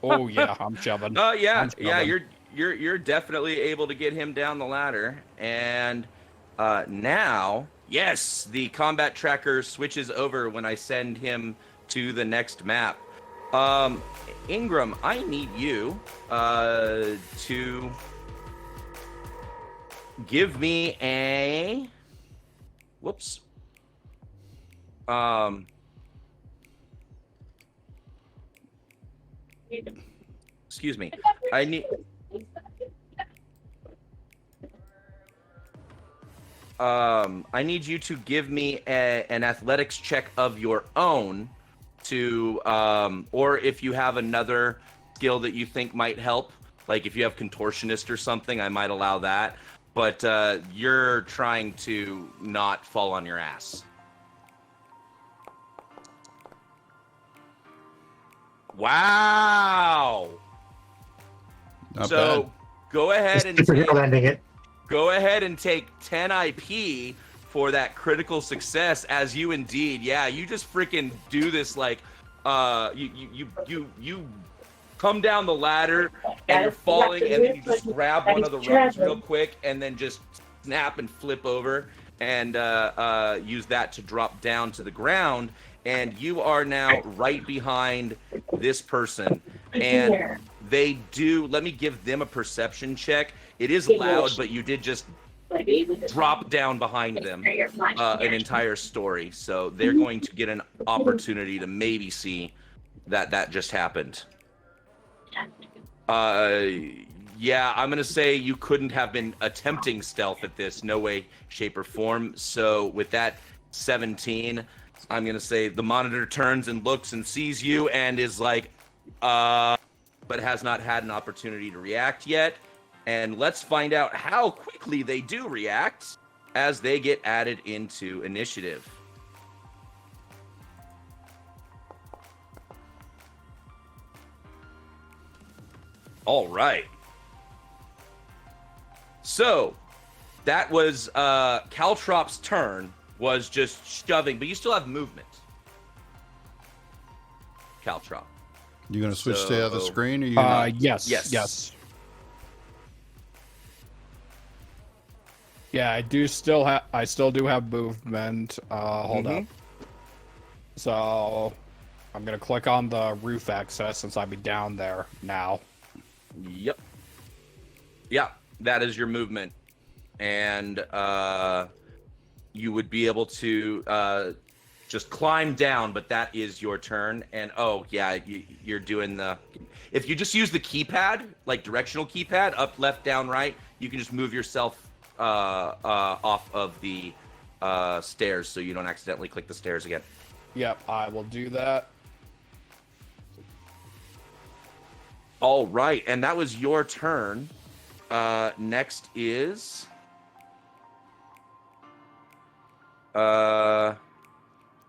Oh yeah, I'm shoving. Yeah, I'm shoving. you're definitely able to get him down the ladder, and now, yes, the combat tracker switches over when I send him to the next map. Ingram, I need you to give me a. Whoops. Excuse me. I need. I need you to give me an athletics check of your own to, or if you have another skill that you think might help, like if you have contortionist or something, I might allow that. But you're trying to not fall on your ass. Wow. Not So bad. go ahead and Superhero landing it. go ahead and take 10 IP for that critical success, as you indeed, yeah, you just freaking do this like you come down the ladder and you're falling, and then you just grab one of the rungs real quick and then just snap and flip over and use that to drop down to the ground, and you are now right behind this person. And they do, let me give them a perception check. It is loud, but you did just drop down behind them an entire story. So they're going to get an opportunity to maybe see that just happened. Yeah, I'm going to say you couldn't have been attempting stealth at this. No way, shape, or form. So with that 17, I'm going to say the monitor turns and looks and sees you and is like, but has not had an opportunity to react yet. And let's find out how quickly they do react as they get added into initiative. All right. So that was Caltrop's turn, was just shoving, but you still have movement. Caltrop. You gonna switch to the other So- screen, or you? Gonna... Yes. Yes. Yes. Yeah, I still do have movement. Hold up. So I'm gonna click on the roof access since I'd be down there now. Yep. Yeah, that is your movement. And you would be able to just climb down, but that is your turn. And oh, yeah, you're doing the... If you just use the keypad, like directional keypad, up, left, down, right, you can just move yourself off of the stairs so you don't accidentally click the stairs again. Yep, I will do that. All right, and that was your turn. Next is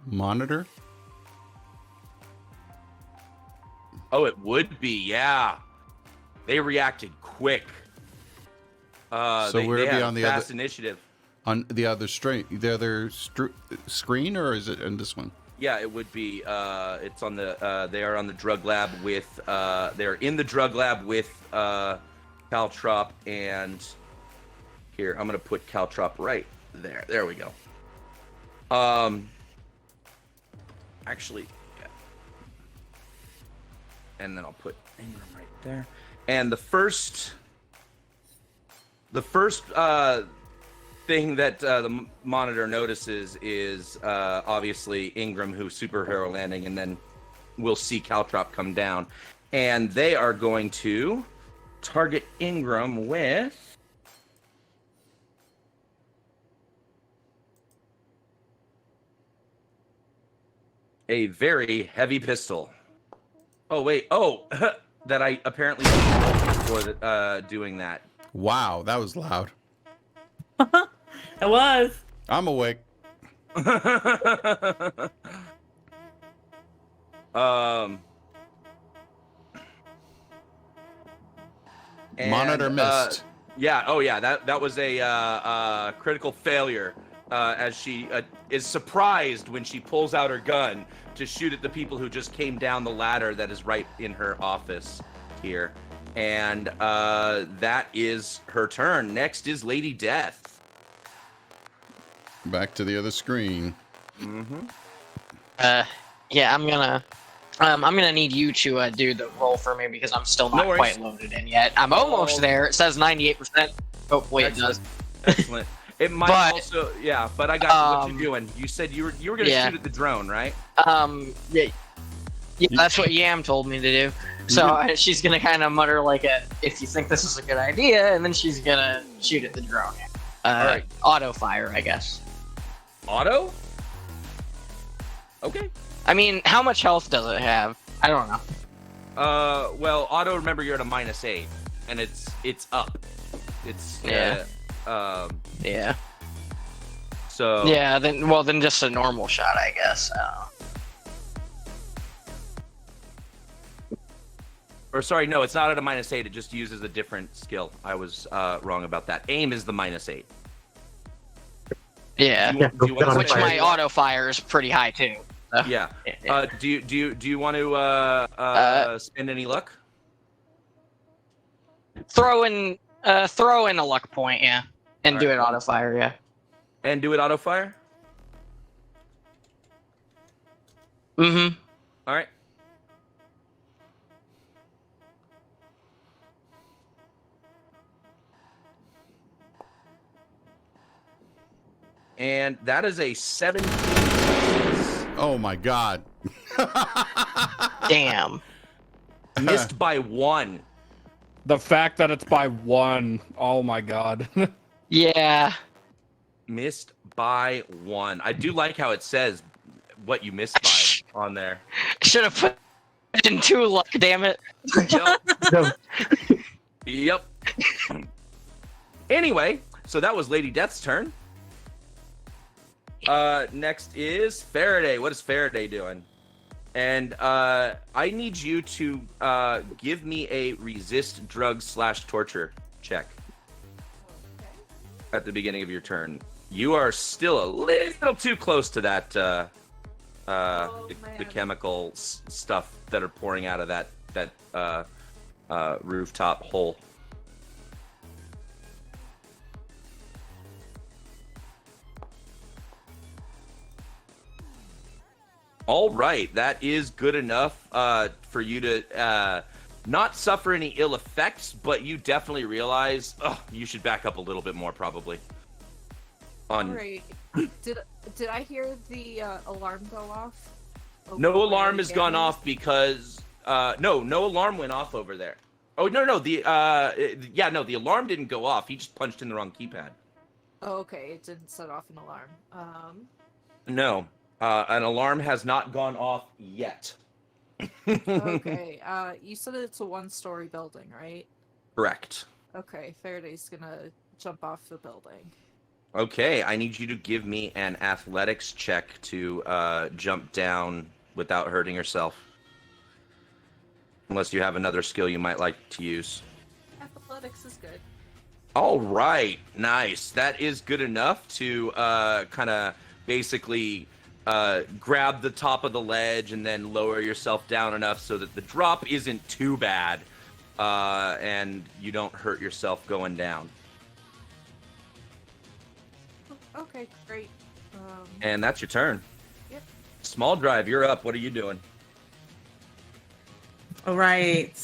Monitor. oh, it would be, yeah. They reacted quick. So they would it be have on the fast other initiative? on the other screen, or is it in this one? Yeah, it would be. It's on the. They are on the drug lab with. They're in the drug lab with Caltrop, and here I'm gonna put Caltrop right there. There we go. Actually, yeah. And then I'll put Ingram right there. And the first thing that the monitor notices is obviously Ingram, who's superhero landing, and then we'll see Caltrop come down. And they are going to target Ingram with a very heavy pistol. Oh, wait. Oh, that I apparently before doing that. Wow, that was loud. It was. I'm awake. And, Monitor missed. Yeah. Oh, yeah. That was a critical failure. As she is surprised when she pulls out her gun to shoot at the people who just came down the ladder that is right in her office here. And that is her turn. Next is Lady Death. Back to the other screen. Mm-hmm. Yeah, I'm gonna need you to do the roll for me because I'm still No not worries. quite loaded in yet. I'm almost there. It says 98%. Hopefully it does. Excellent. It might But- also, yeah. But I got what you're doing. You said you were gonna Yeah. shoot at the drone, right? Yeah, that's what Yam told me to do. So she's gonna kind of mutter like "If you think this is a good idea," and then she's gonna shoot at the drone. Alright. Auto fire, I guess. Auto. Okay. I mean, how much health does it have? I don't know. Well, auto. Remember, you're at a -8, and it's up. It's Yeah. Yeah. So Yeah. Then just a normal shot, I guess. Or sorry, no, it's not at a -8. It just uses a different skill. I was wrong about that. Aim is the -8. Yeah. Do Yeah, you want to Which fire. my auto fire is pretty high too. So, Yeah. yeah. Do you want to spend any luck? Throw in a luck point, yeah, and do it Alright. auto fire, yeah. And do it auto fire. Mm-hmm. All right. And that is a 17. Oh my God. Damn. Missed by 1. The fact that it's by 1, oh my god. Yeah. Missed by 1. I do like how it says what you missed by on there. Should have put in 2 luck, damn it. Yep. No, Yep. Anyway, so that was Lady Death's turn. Next is Faraday. What is Faraday doing? And I need you to give me a resist drugs/torture check at the beginning of your turn. You are still a little too close to that the man. chemical stuff that are pouring out of that rooftop hole. All right, that is good enough for you to not suffer any ill effects, but you definitely realize you should back up a little bit more, probably. Alright. Did I hear the alarm go off? No Over alarm where has gone Gavin- off because no alarm went off over there. Oh no, the alarm didn't go off. He just punched in the wrong keypad. Oh, okay, it didn't set off an alarm. No, an alarm has not gone off yet. Okay. You said it's a 1-story building, right? Correct. Okay, Faraday's gonna jump off the building. Okay, I need you to give me an athletics check to jump down without hurting yourself. Unless you have another skill you might like to use. Athletics is good. All right, nice. That is good enough to kind of basically grab the top of the ledge and then lower yourself down enough so that the drop isn't too bad and you don't hurt yourself going down. Okay, great. And that's your turn. Yep. Small Drive, you're up. What are you doing? All right.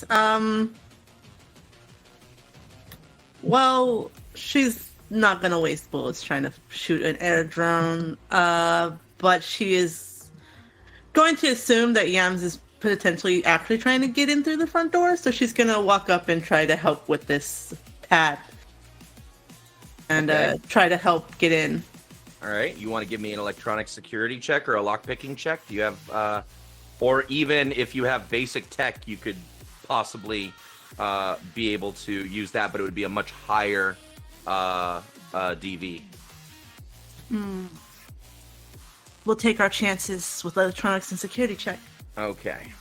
Well, she's not gonna waste bullets trying to shoot an air drone. But she is going to assume that Yams is potentially actually trying to get in through the front door, so she's gonna walk up and try to help with this pad. And Okay. try to help get in. All right. You want to give me an electronic security check or a lockpicking check? Do you have, or even if you have basic tech, you could possibly be able to use that, but it would be a much higher DV. We'll take our chances with electronics and security check. Okay.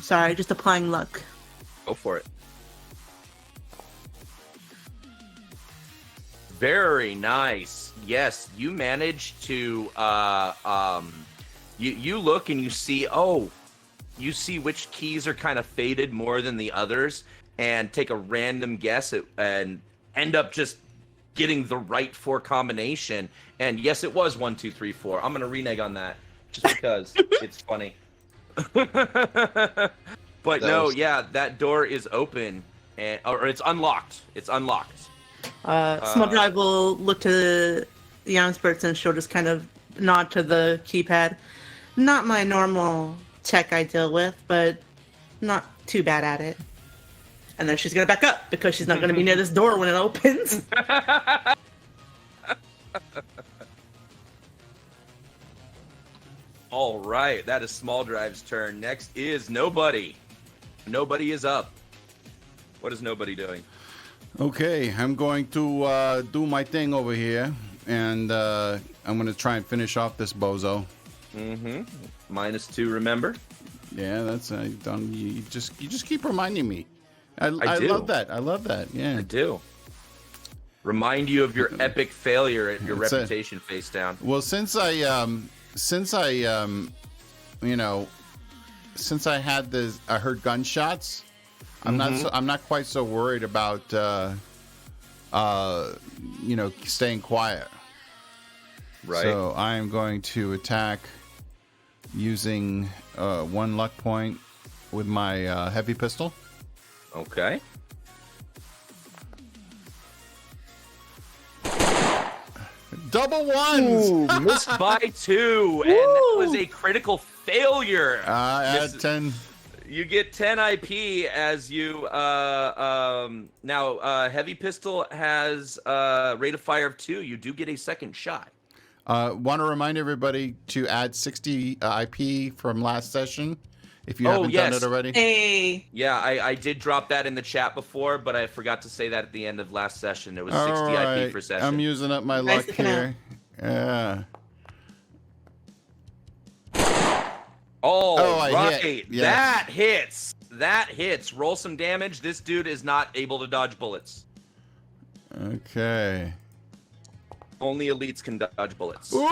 Sorry, just applying luck. Go for it. Very nice. Yes, you managed to you look and you see which keys are kind of faded more than the others and take a random guess and end up just getting the right 4 combination. And yes, it was 1, 2, 3, 4. I'm gonna renege on that just because it's funny. But That no, was- yeah, that door is open, or it's unlocked. It's unlocked. Small Drive will look to the experts and she'll just kind of nod to the keypad. Not my normal tech I deal with, but not too bad at it. And then she's gonna back up because she's not gonna be near this door when it opens. All right, that is Small Drive's turn. Next is Nobody. Nobody is up. What is Nobody doing? Okay, I'm going to do my thing over here, and I'm going to try and finish off this bozo. Mm-hmm. -2, remember? Yeah, that's done. You just keep reminding me. I do. love that. I love that. Yeah. I do. Remind you of your epic failure at your That's it. reputation face down. Well, since I had this, I heard gunshots. I'm not quite so worried about staying quiet. Right. So I am going to attack using 1 luck point with my heavy pistol. Okay. Double ones. Ooh, missed by 2, and that was a critical failure. Add Miss- 10. You get 10 IP as you now heavy pistol has rate of fire of 2. You do get a second shot. Want to remind everybody to add 60 IP from last session if you haven't done yes. it already. Hey. Yeah, I did drop that in the chat before, but I forgot to say that at the end of last session. It was 60 All right. IP per session. I'm using up my Nice luck looking out. here. Yeah. All I right, hit. Yes. that hits. That hits. Roll some damage. This dude is not able to dodge bullets. Okay. Only elites can dodge bullets. Ooh!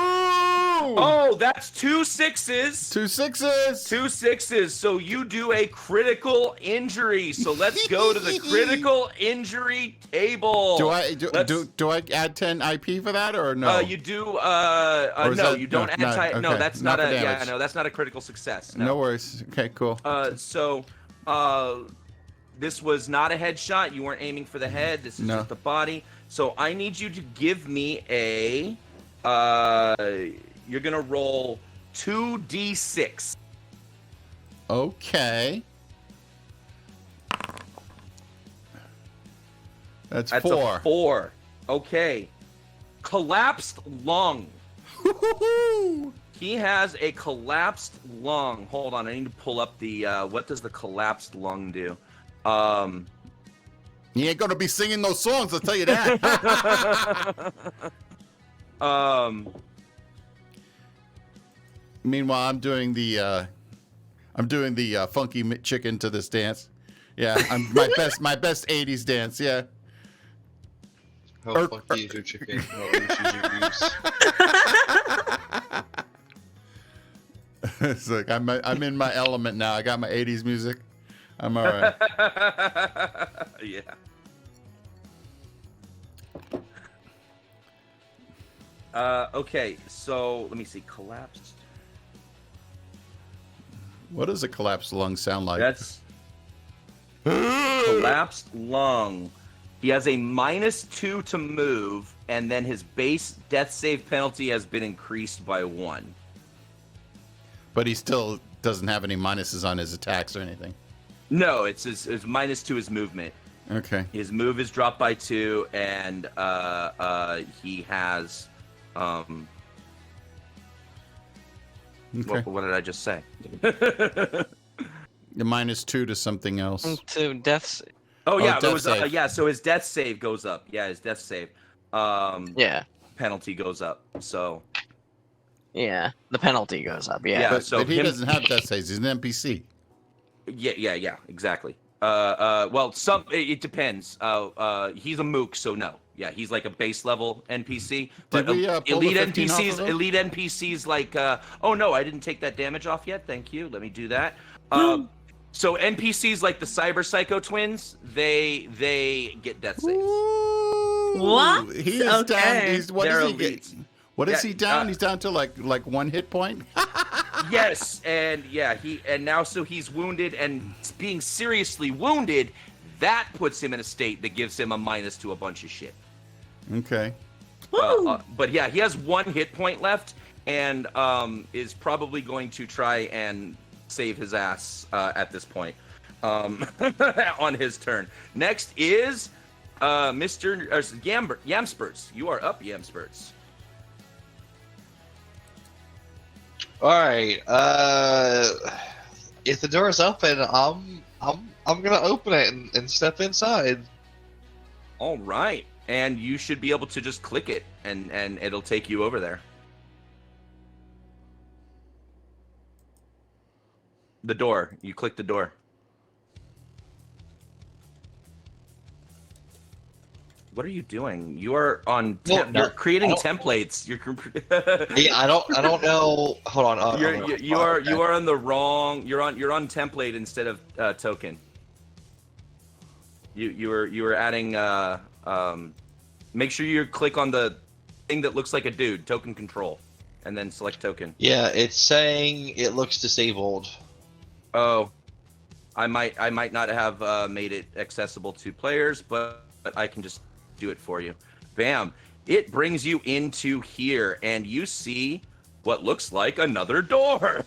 Oh, that's 2 6s. 2 6s. 2 6s. So you do a critical injury. So let's go to the critical injury table. Do I Let's- do I add 10 IP for that or no? You do. Or is No, that- you don't no, add. No, okay, that's not not for a. Yeah, damage. no, that's not a critical success. No worries. Okay, cool. So, this was not a headshot. You weren't aiming for the head. This is No. just the body. So I need you to give me a. You're gonna roll 2d6. Okay. That's That's 4. a 4. Okay. Collapsed lung. He has a collapsed lung. Hold on, I need to pull up the. What does the collapsed lung do? You ain't gonna be singing those songs, I'll tell you that. Meanwhile, I'm doing the funky chicken to this dance. Yeah, I'm my best 80s dance. Yeah. How funky is your chicken? How loose is your goose? It's like I'm in my element now. I got my 80s music. I'm all right. Yeah. Okay, so let me see. Collapsed. What does a collapsed lung sound like? That's collapsed lung. He has a -2 to move, and then his base death save penalty has been increased by 1. But he still doesn't have any minuses on his attacks or anything. No, it's his -2 his movement. Okay. His move is dropped by 2, and he has Okay. what did I just say? The -2 to something else. To deaths. Oh yeah, death it was save. yeah. So his death save goes up. Yeah, his death save Yeah. penalty goes up. So Yeah. The penalty goes up. Yeah. Yeah. But, so but he him- doesn't have death saves. He's an NPC. yeah, exactly. Well, it depends. He's a mook, so no. Yeah, he's like a base level NPC. But Did we, pull the elite 15 off NPCs, of him? elite NPCs like, oh no, I didn't take that damage off yet. Thank you. Let me do that. So NPCs like the Cyber Psycho twins, they get death saves. What? He is down. Okay. What They're is he get? elite. What is Yeah, he down? He's down to like 1 hit point. Yes, and yeah, now he's wounded and being seriously wounded. That puts him in a state that gives him a minus to a bunch of shit. Okay. But yeah, he has 1 hit point left, and is probably going to try and save his ass at this point on his turn. Next is Mr. Yamspurts. You are up, Yamspurts. All right. If the door is open, I'm gonna open it and step inside. All right, and you should be able to just click it, and it'll take you over there. The door. You click the door. What are you doing? You are on. You're creating templates. You're. Yeah, I don't know. Hold on. You are on the wrong. You're on template instead of token. You were adding. Make sure you click on the thing that looks like a dude. Token control, and then select token. Yeah, it's saying it looks disabled. Oh, I might not have made it accessible to players, but I can just do it for you. Bam. It brings you into here, and you see what looks like another door.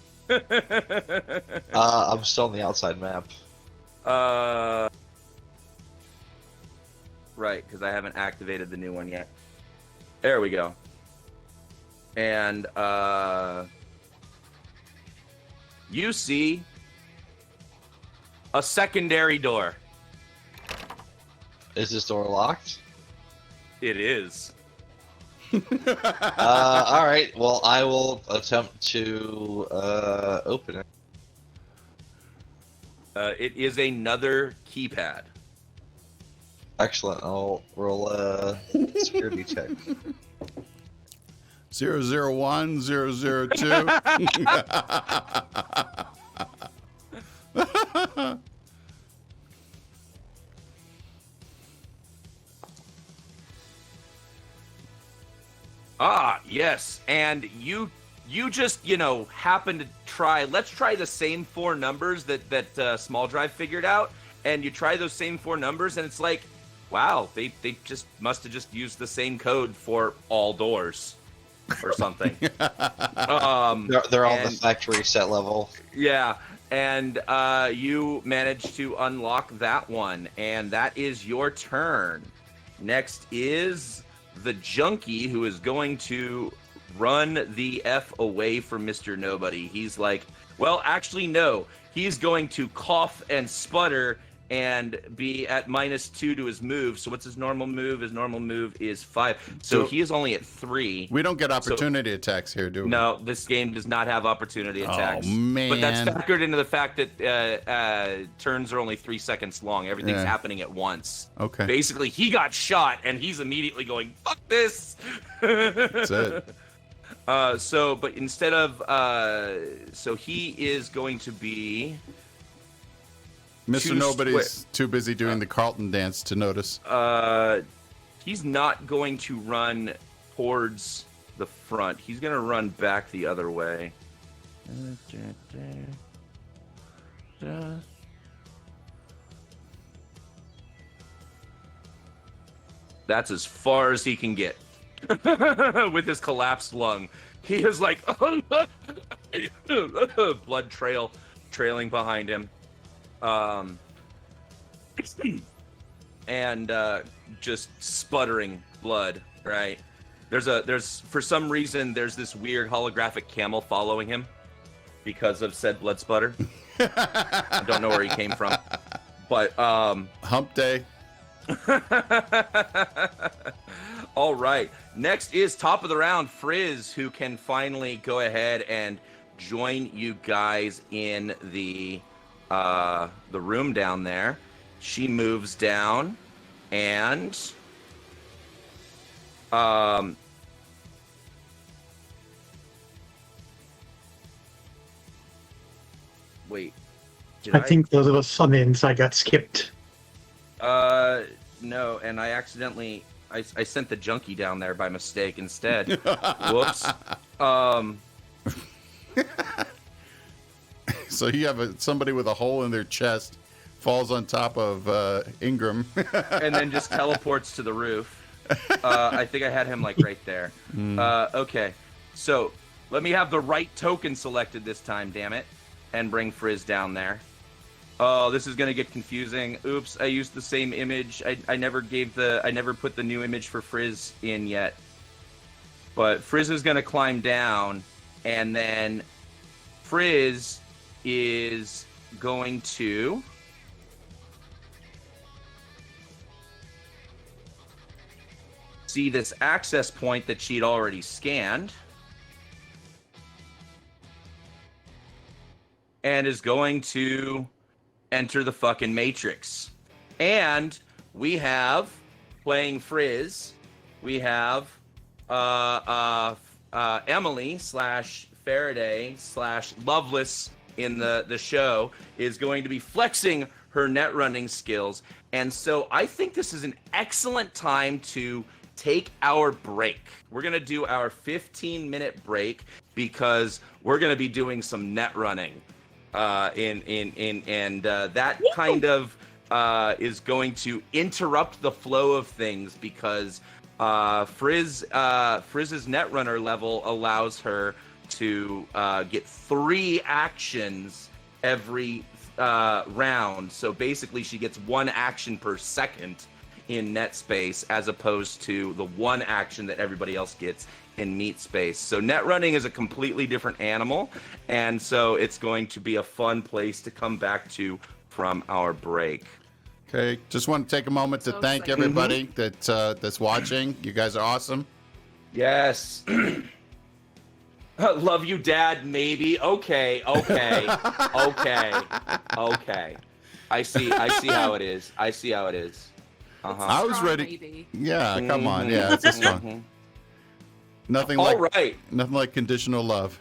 I'm still on the outside map. Right, because I haven't activated the new one yet. There we go. And you see a secondary door. Is this door locked? It is. All right. Well, I will attempt to open it. It is another keypad. Excellent. I'll roll a security check. 001, 002. Ah, yes. And you just, happen to try. Let's try the same 4 numbers that Small Drive figured out. And you try those same 4 numbers, and it's like, wow, they just must have just used the same code for all doors or something. They're on the factory set level. Yeah. And you managed to unlock that one, and that is your turn. Next is the junkie, who is going to run the F away from Mr. Nobody. He's like, well, actually, no. He's going to cough and sputter and be at -2 to his move. So what's his normal move? His normal move is 5. So he is only at 3. We don't get opportunity attacks here, do we? No, this game does not have opportunity attacks. Oh, man. But that's factored into the fact that turns are only 3 seconds long. Everything's happening at once. Okay. Basically, he got shot, and he's immediately going, fuck this! That's it. But instead of... so he is going to be... Mr. Nobody's too busy doing the Carlton dance to notice. He's not going to run towards the front. He's going to run back the other way. That's as far as he can get with his collapsed lung. He is like blood trailing behind him. And just sputtering blood, right? There's for some reason there's this weird holographic camel following him because of said blood sputter. I don't know where he came from. But Hump day. All right. Next is top of the round, Frizz, who can finally go ahead and join you guys in the room down there. She moves down and wait. I think those of us on the inside got skipped. No, and I accidentally I sent the junkie down there by mistake instead. Whoops. So you have somebody with a hole in their chest falls on top of Ingram. And then just teleports to the roof. I think I had him like right there. Okay, so let me have the right token selected this time, damn it, and bring Frizz down there. Oh, this is gonna get confusing. Oops, I used the same image. I never put the new image for Frizz in yet. But Frizz is gonna climb down, and then Frizz is going to see this access point that she'd already scanned, and is going to enter the fucking Matrix. And we have, playing Frizz, we have Emily / Faraday / Loveless in the show is going to be flexing her net running skills. And so I think this is an excellent time to take our break. We're going to do our 15-minute break because we're going to be doing some net running. That kind of is going to interrupt the flow of things because Frizz's Netrunner level allows her to get 3 actions every round. So basically, she gets 1 action per second in net space, as opposed to the 1 action that everybody else gets in meat space. So net running is a completely different animal, and so it's going to be a fun place to come back to from our break. Okay, just want to take a moment to So thank excited. everybody that's watching. You guys are awesome. Yes. Love you, Dad, maybe. Okay. I see how it is. I was Strong, ready. maybe. Yeah, come on. Yeah, it's a strong. Nothing like right. nothing like conditional love.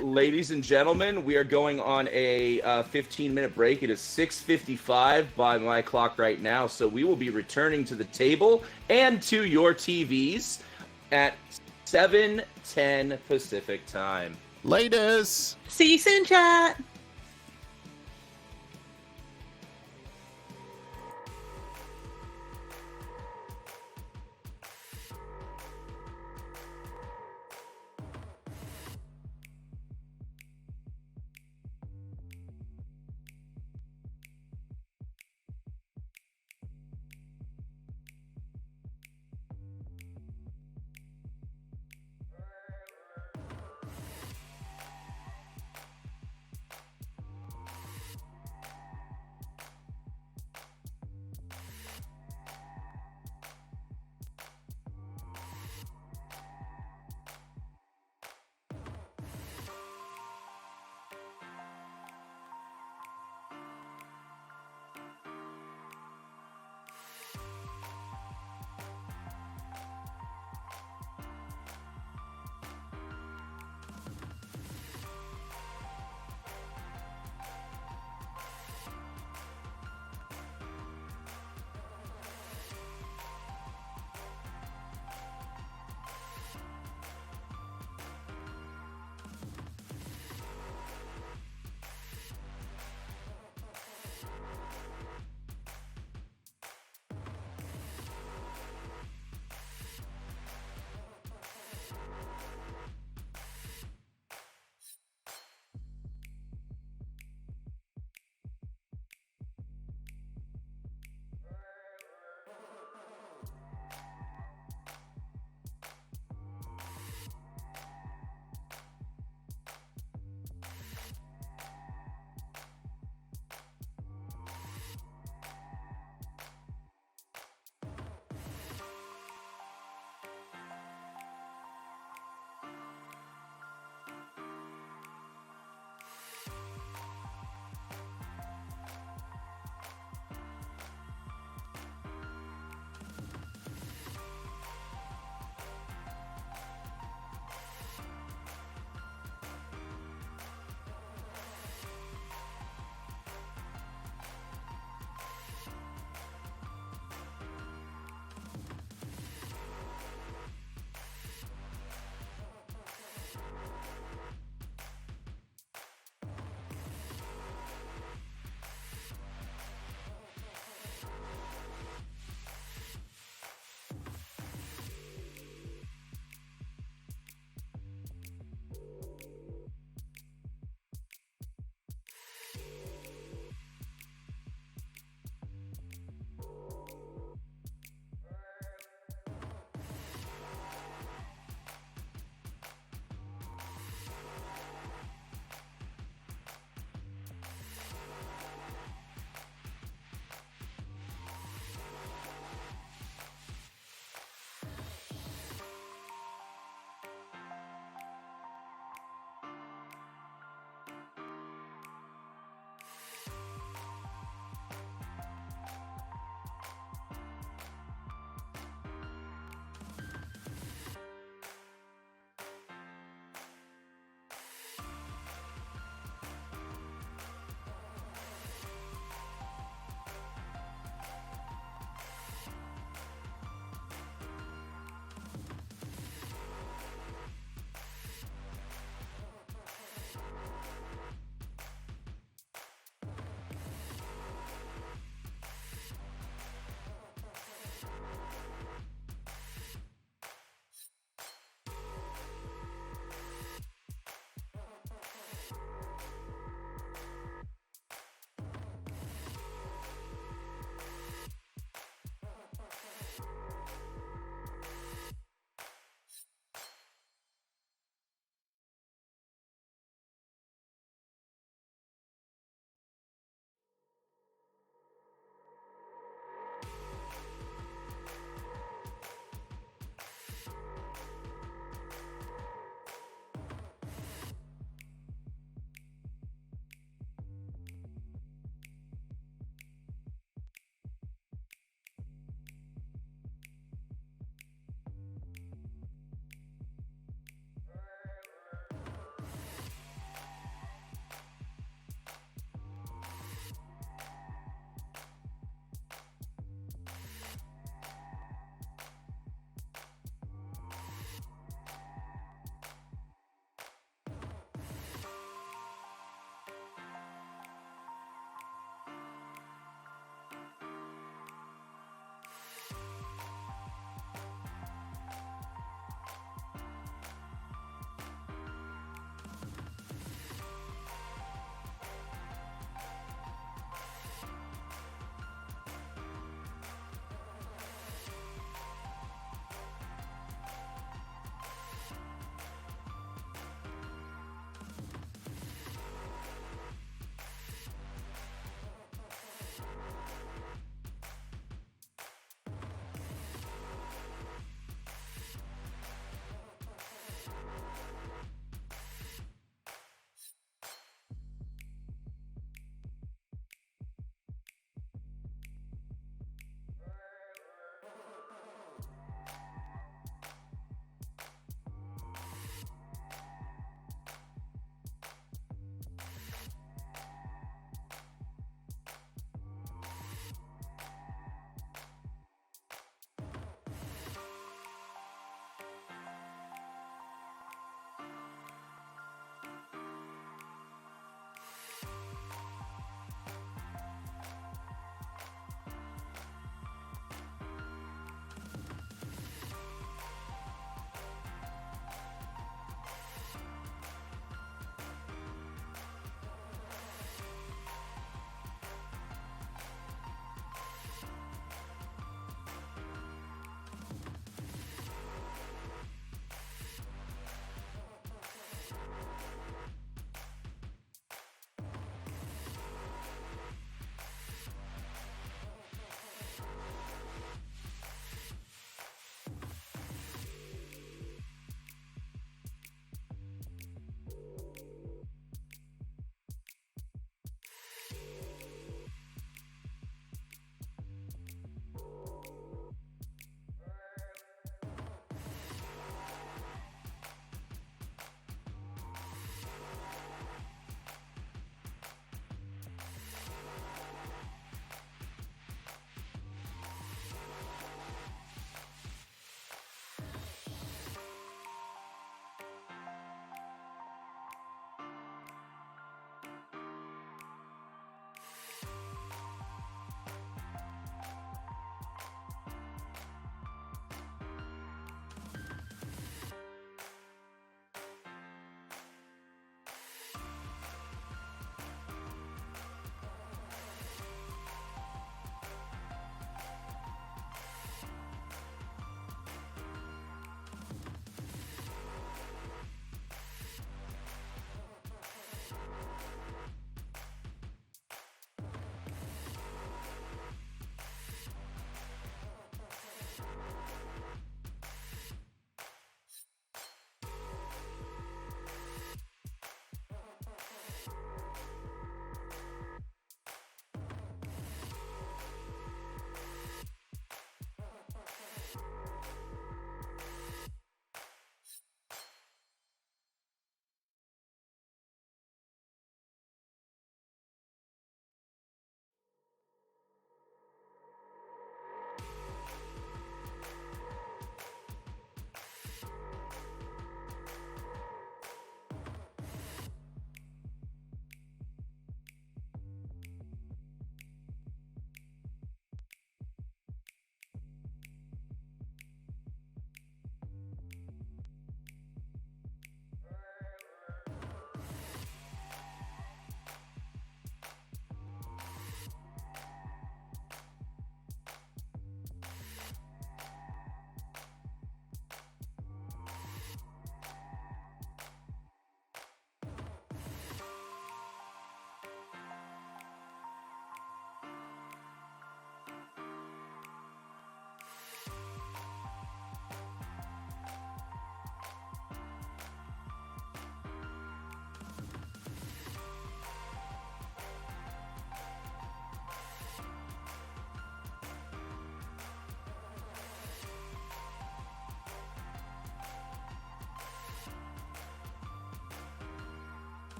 Ladies and gentlemen, we are going on a 15-minute break. It is 6:55 by my clock right now, so we will be returning to the table and to your TVs at 7:10 Pacific time. Latest. See you soon, chat.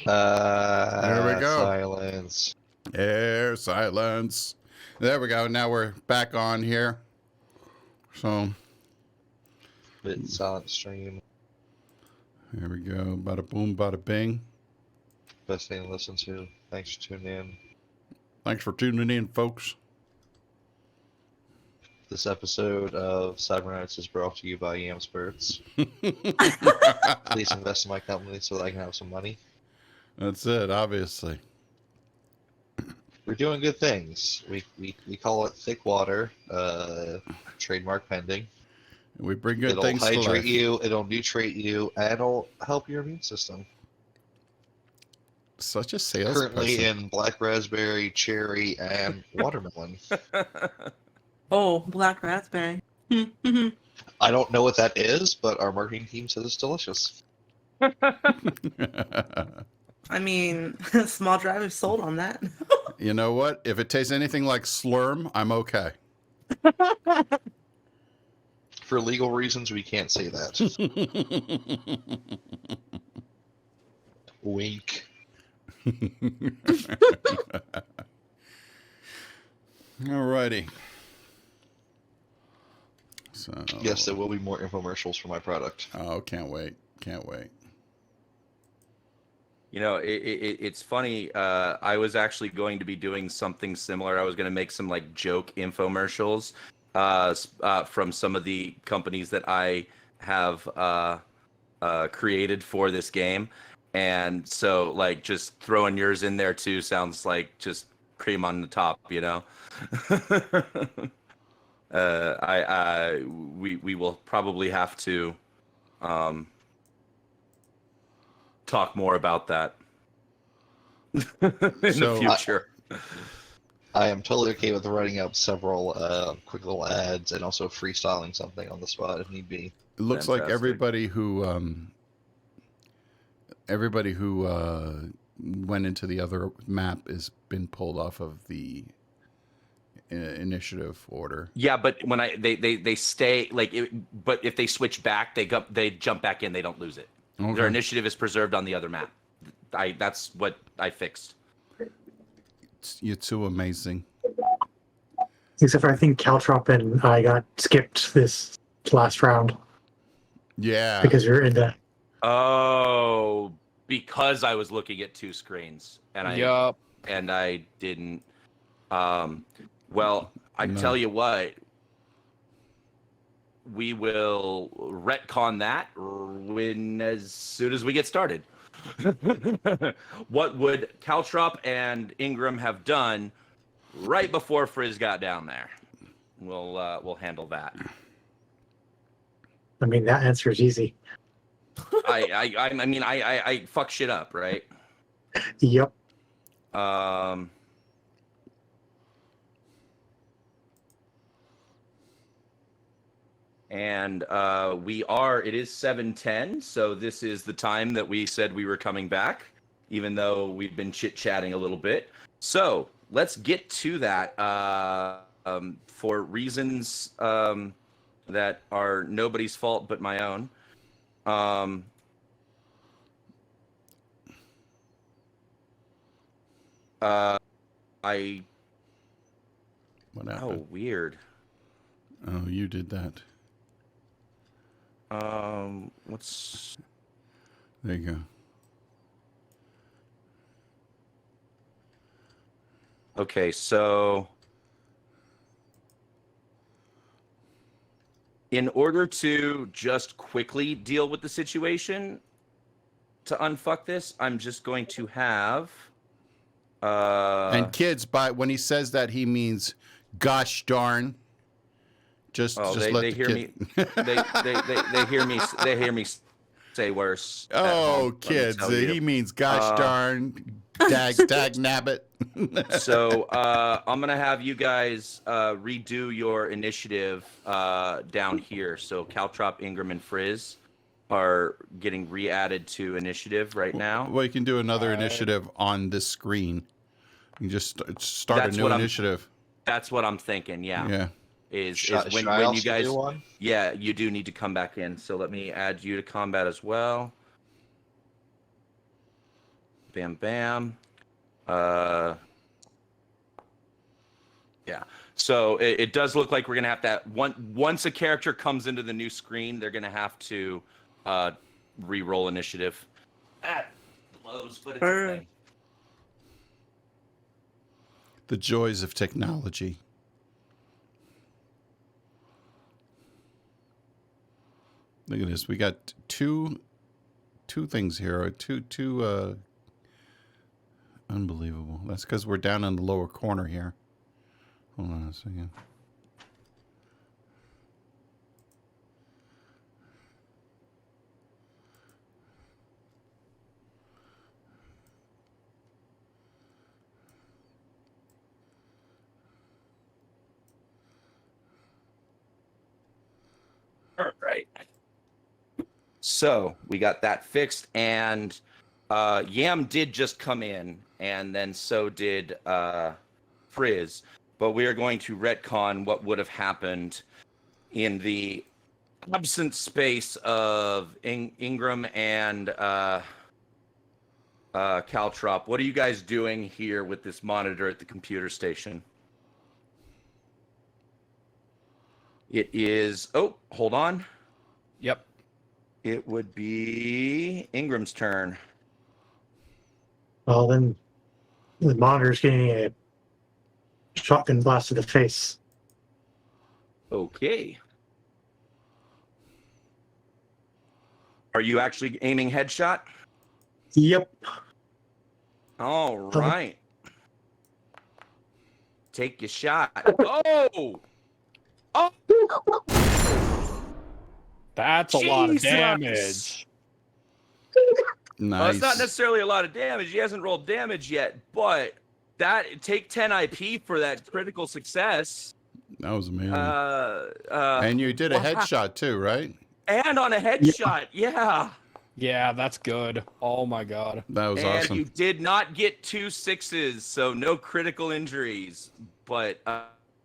There we go. Silence. Air silence. There we go. Now we're back on here. So Bit silent stream. there we go. Bada boom, bada bing. Best thing to listen to. Thanks for tuning in. Thanks for tuning in, folks. This episode of Cyber Nights is brought to you by Yam Spirits. Please invest in my company so that I can have some money. That's it, obviously. We're doing good things. We call it thick water. Trademark pending. We bring good It'll things to hydrate life. you. It'll nutrate you, and it'll help your immune system. Such a sales Currently person. in black raspberry, cherry, and watermelon. Oh, black raspberry. I don't know what that is, but our marketing team says it's delicious. I mean, small drive is sold on that. You know what? If it tastes anything like Slurm, I'm okay. For legal reasons, we can't say that. Wink. Alrighty. So Yes, there will be more infomercials for my product. Oh, can't wait. Can't wait. You know, it's funny. I was actually going to be doing something similar. I was going to make some like joke infomercials from some of the companies that I have created for this game, and so like just throwing yours in there too sounds like just cream on the top, you know. We will probably have to talk more about that in the future. I am totally okay with writing up several quick little ads and also freestyling something on the spot if need be. It looks like Fantastic. everybody who went into the other map has been pulled off of the initiative order. Yeah, but when they stay like, but if they switch back, they jump back in. They don't lose it. Okay. Their initiative is preserved on the other map. That's what I fixed. You're too amazing. Except for I think Caltrop and I got skipped this last round Yeah. because we were in the. Oh, because I was looking at two screens and Yup. I didn't. Well, I No. tell you what, we will retcon that as soon as we get started. What would Caltrop and Ingram have done right before Frizz got down there? We'll handle that. I mean, that answer is easy. I fuck shit up, right? Yep. And it is 7:10, so this is the time that we said we were coming back, even though we've been chit-chatting a little bit. So let's get to that for reasons that are nobody's fault but my own. What happened? Weird. Oh, you did that. What's... There you go. Okay, so in order to just quickly deal with the situation, to unfuck this, I'm just going to have... and kids, when he says that, he means gosh darn. They hear me. They hear me. They hear me say worse. at Oh, home, let me kids, tell you. he means gosh darn, dag nabbit. So I'm gonna have you guys redo your initiative down here. So Caltrop, Ingram, and Frizz are getting re-added to initiative right now. Well, you can do another initiative on this screen. You just start a new initiative. That's what I'm thinking. Yeah. Yeah. Is Should when I you also guys? do one? Yeah, you do need to come back in. So let me add you to combat as well. Bam, bam. Yeah. So it does look like we're gonna have to once a character comes into the new screen, they're gonna have to re-roll initiative. That blows, but it's a thing. The joys of technology. Look at this. We got two things here. Two unbelievable. That's because we're down in the lower corner here. Hold on a second. All right. So we got that fixed, and Yam did just come in, and then so did Frizz. But we are going to retcon what would have happened in the absent space of Ingram and Caltrop. What are you guys doing here with this monitor at the computer station? It is... Oh, hold on. Yep. It would be Ingram's turn. Well, then the monitor's getting a shotgun blast to the face. Okay. Are you actually aiming headshot? Yep. All right. Take your shot. Oh! Oh! That's a lot of Jesus! damage. Nice. Well, it's not necessarily a lot of damage. He hasn't rolled damage yet, but take 10 IP for that critical success. That was amazing. And and you did a headshot too, right? And on a headshot, yeah. Yeah, that's good. Oh my god. That was And awesome. you did not get 2 6s, so no critical injuries. But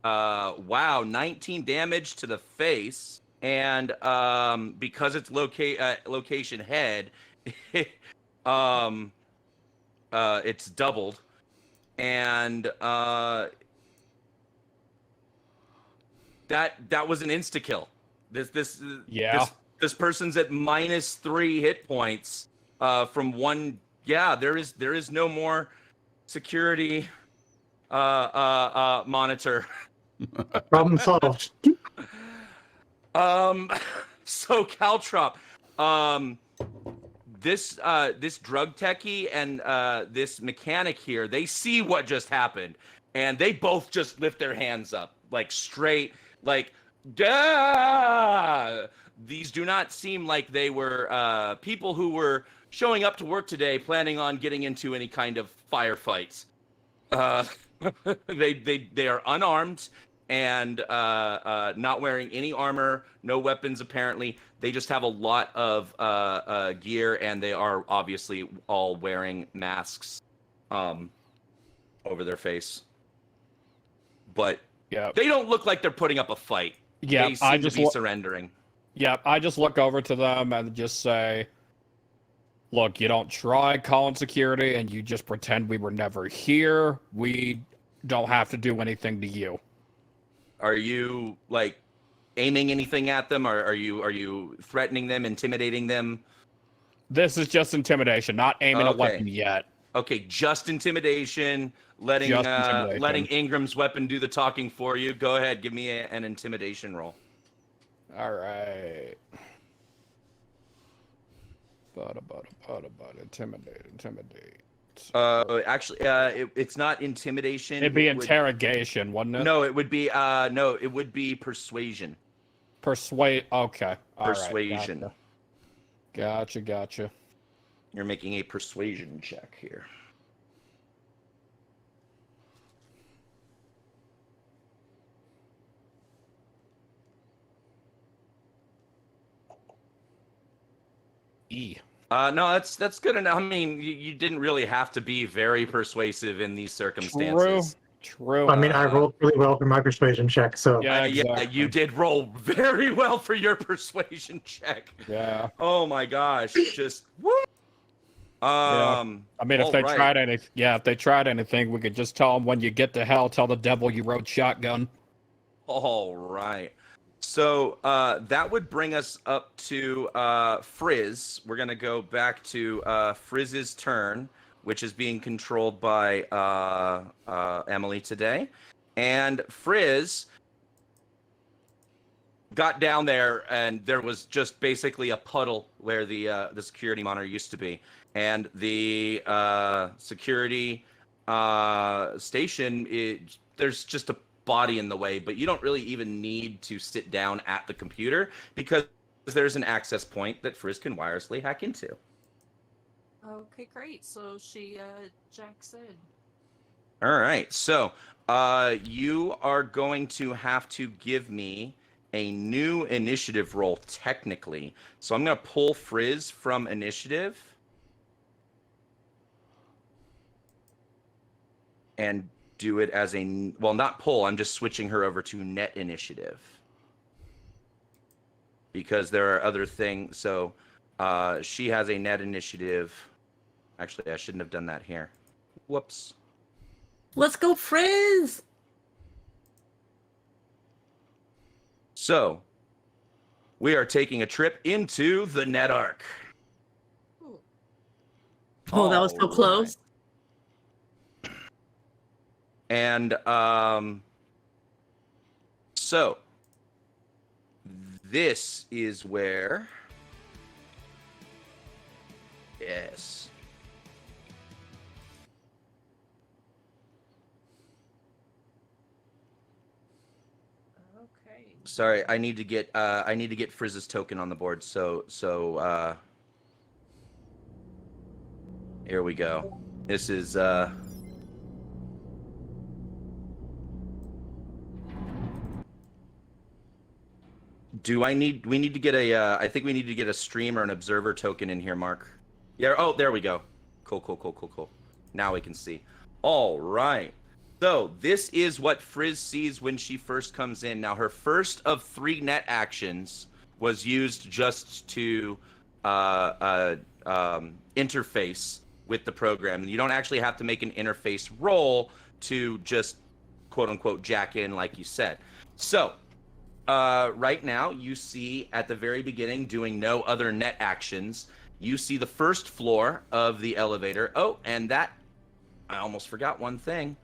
wow, 19 damage to the face, and because it's location head, it's doubled, and that was an insta kill. This person's at -3 hit points from one. Yeah, there is no more security monitor. Problem solved. So Caltrop, this drug techie and this mechanic here, they see what just happened, and they both just lift their hands up, like straight, like, Duh! These do not seem like they were people who were showing up to work today planning on getting into any kind of firefights. They are unarmed and not wearing any armor, no weapons apparently. They just have a lot of gear, and they are obviously all wearing masks over their face. But yeah, they don't look like they're putting up a fight. Yeah, they seem to be surrendering. Yeah, I just look over to them and just say, look, you don't try calling security and you just pretend we were never here. We don't have to do anything to you. Are you, like, aiming anything at them? Or are you threatening them, intimidating them? This is just intimidation, not aiming a weapon yet. Okay, just intimidation. Letting Ingram's weapon do the talking for you. Go ahead, give me an intimidation roll. All right. Intimidate. Actually, it's not intimidation. It'd be interrogation, wouldn't it? No, it would be it would be persuasion. Okay. All persuasion. Right, gotcha. You're making a persuasion check here. No, that's good enough. I mean, you didn't really have to be very persuasive in these circumstances. True. I mean, I rolled really well for my persuasion check, so yeah, exactly. Yeah, you did roll very well for your persuasion check. Yeah. Oh my gosh, just woo. I mean, if all they right. tried anything, yeah, if they tried anything, we could just tell them when you get to hell, tell the devil you rode shotgun. All right. So that would bring us up to Frizz. We're gonna go back to Frizz's turn, which is being controlled by Emily today. And Frizz got down there, and there was just basically a puddle where the security monitor used to be, and the security station. There's just a body in the way, but you don't really even need to sit down at the computer because there's an access point that Frizz can wirelessly hack into. Okay, great. So she jacks in. All right, so you are going to have to give me a new initiative roll, technically. So I'm going to pull Frizz from initiative and do it as a, well, not pull, I'm just switching her over to net initiative because there are other things. So she has a net initiative. Actually, I shouldn't have done that here. Whoops. Let's go, Frizz! So we are taking a trip into the net arc. Ooh. Oh, that was so All close. And so this is where, yes. Okay. Sorry, I need to get Frizz's token on the board. So here we go. This is we need to get a I think we need to get a stream or an observer token in here, Mark. Yeah, oh, there we go. Cool. Now we can see. All right. So this is what Frizz sees when she first comes in. Now her first of 3 net actions was used just to interface with the program. And you don't actually have to make an interface roll to just quote unquote jack in like you said. So right now you see at the very beginning, doing no other net actions, you see the first floor of the elevator. Oh, and that, I almost forgot one thing.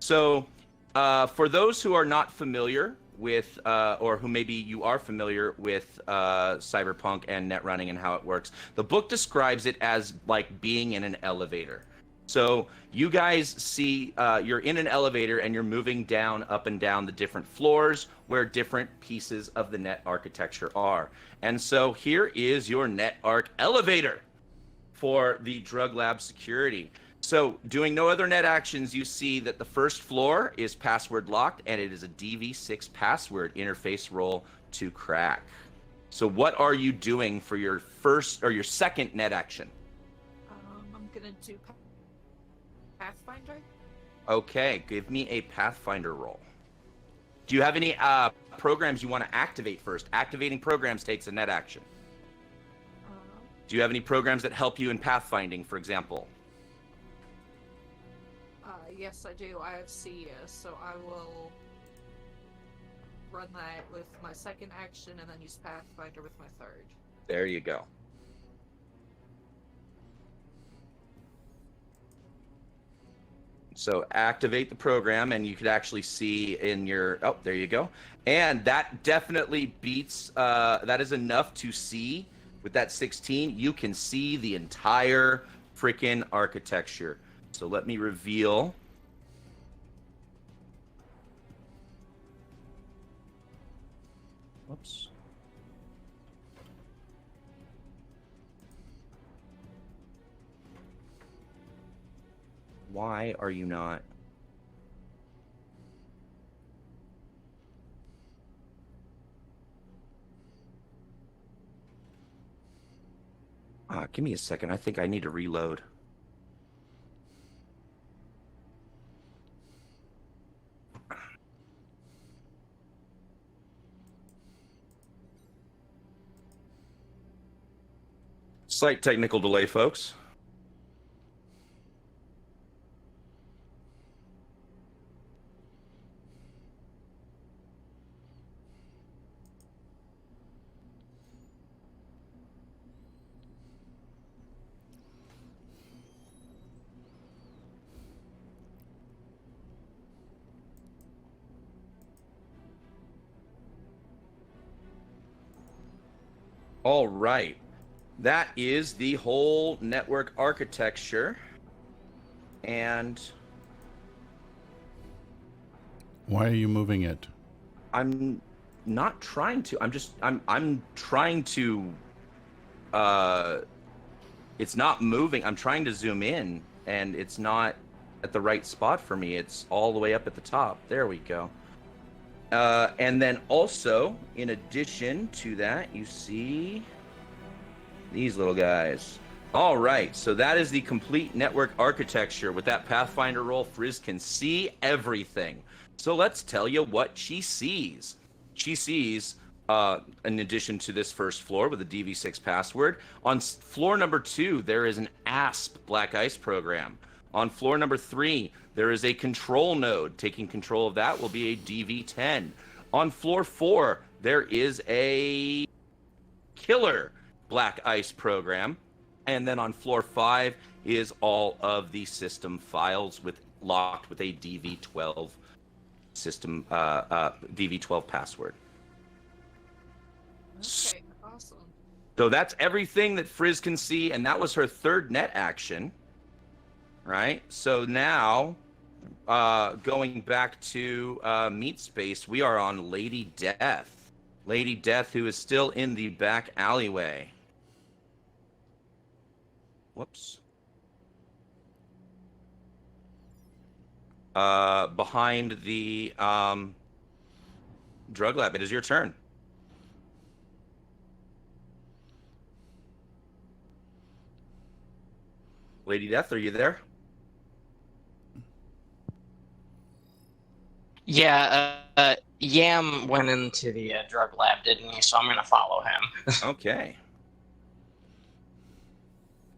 So for those who are not familiar with, or who maybe you are familiar with Cyberpunk and net running and how it works, the book describes it as like being in an elevator. So you guys see you're in an elevator and you're moving down, up and down the different floors where different pieces of the net architecture are. And so here is your net arc elevator for the drug lab security. So doing no other net actions, you see that the first floor is password locked and it is a DV6 password interface roll to crack. So what are you doing for your first or your second net action? I'm gonna do Pathfinder. Okay, give me a Pathfinder roll. Do you have any programs you want to activate first? Activating programs takes a net action. Do you have any programs that help you in pathfinding, for example? Yes, I do. I have CES, so I will run that with my second action and then use Pathfinder with my third. There you go. So activate the program and you could actually see in your, oh, there you go. And that definitely beats, that is enough to see with that 16. You can see the entire freaking architecture. So let me reveal. Whoops. Why are you not? Give me a second. I think I need to reload. Slight technical delay, folks. All right. That is the whole network architecture. And Why are you moving it? I'm not trying to. I'm trying to it's not moving. I'm trying to zoom in and it's not at the right spot for me. It's all the way up at the top. There we go. And then also, in addition to that, you see these little guys. All right, so that is the complete network architecture. With that Pathfinder roll, Frizz can see everything. So let's tell you what she sees. She sees, in addition to this first floor with a DV6 password, on floor number 2, there is an ASP Black Ice program. On floor number 3, there is a control node. Taking control of that will be a DV10. On floor 4, there is a killer Black Ice program. And then on floor 5 is all of the system files locked with a DV12 system, DV12 password. Okay, awesome. So that's everything that Frizz can see, and that was her third net action. Right? So now, going back to Meat Space, we are on Lady Death. Lady Death, who is still in the back alleyway. Whoops. Behind the drug lab. It is your turn. Lady Death, are you there? Yeah, Yam went into the drug lab, didn't he? So I'm gonna follow him. Okay.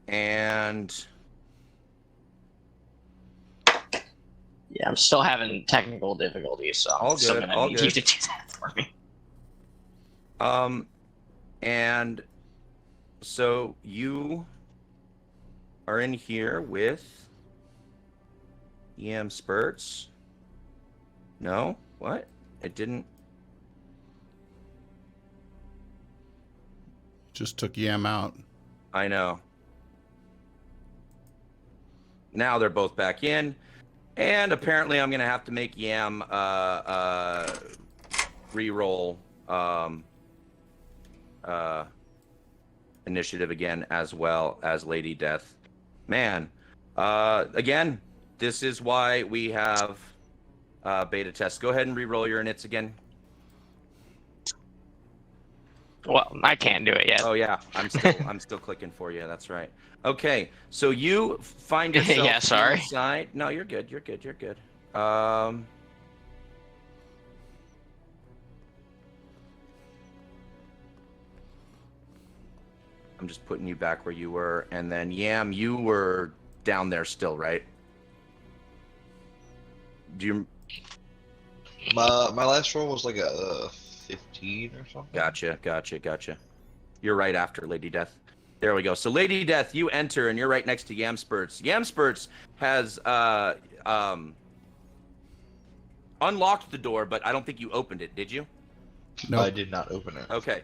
And Yeah, I'm still having technical difficulties, so All I'm still good, gonna all need you good. to do that for me. and so you are in here with EM Spurts. No? What? It didn't. Just took Yam out. I know. Now they're both back in. And apparently I'm going to have to make Yam re-roll initiative again, as well as Lady Death. Man, again, this is why we have beta tests. Go ahead and re-roll your inits again. Well, I can't do it yet. Oh yeah, I'm still clicking for you. That's right. Okay, so you find yourself Yeah, sorry. inside. No, you're good. You're good. I'm just putting you back where you were, and then Yam, you were down there still, right? Do you? My last roll was like a 15 or something. Gotcha. You're right after Lady Death. There we go. So Lady Death, you enter, and you're right next to Yam Spurts. Yam Spurts has unlocked the door, but I don't think you opened it. Did you? No. I did not open it. Okay.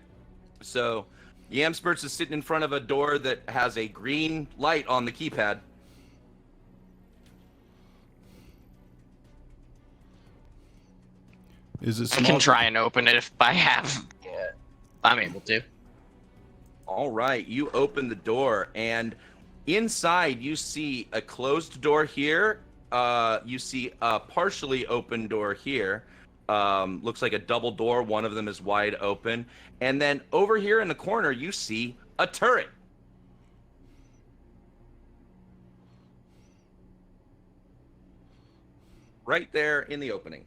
So Yam Spurts is sitting in front of a door that has a green light on the keypad. Is it I small? can try and open it if I have. Yeah, I'm able to. All right, you open the door, and inside you see a closed door here. You see a partially open door here. Looks like a double door. One of them is wide open. And then over here in the corner, you see a turret. Right there in the opening.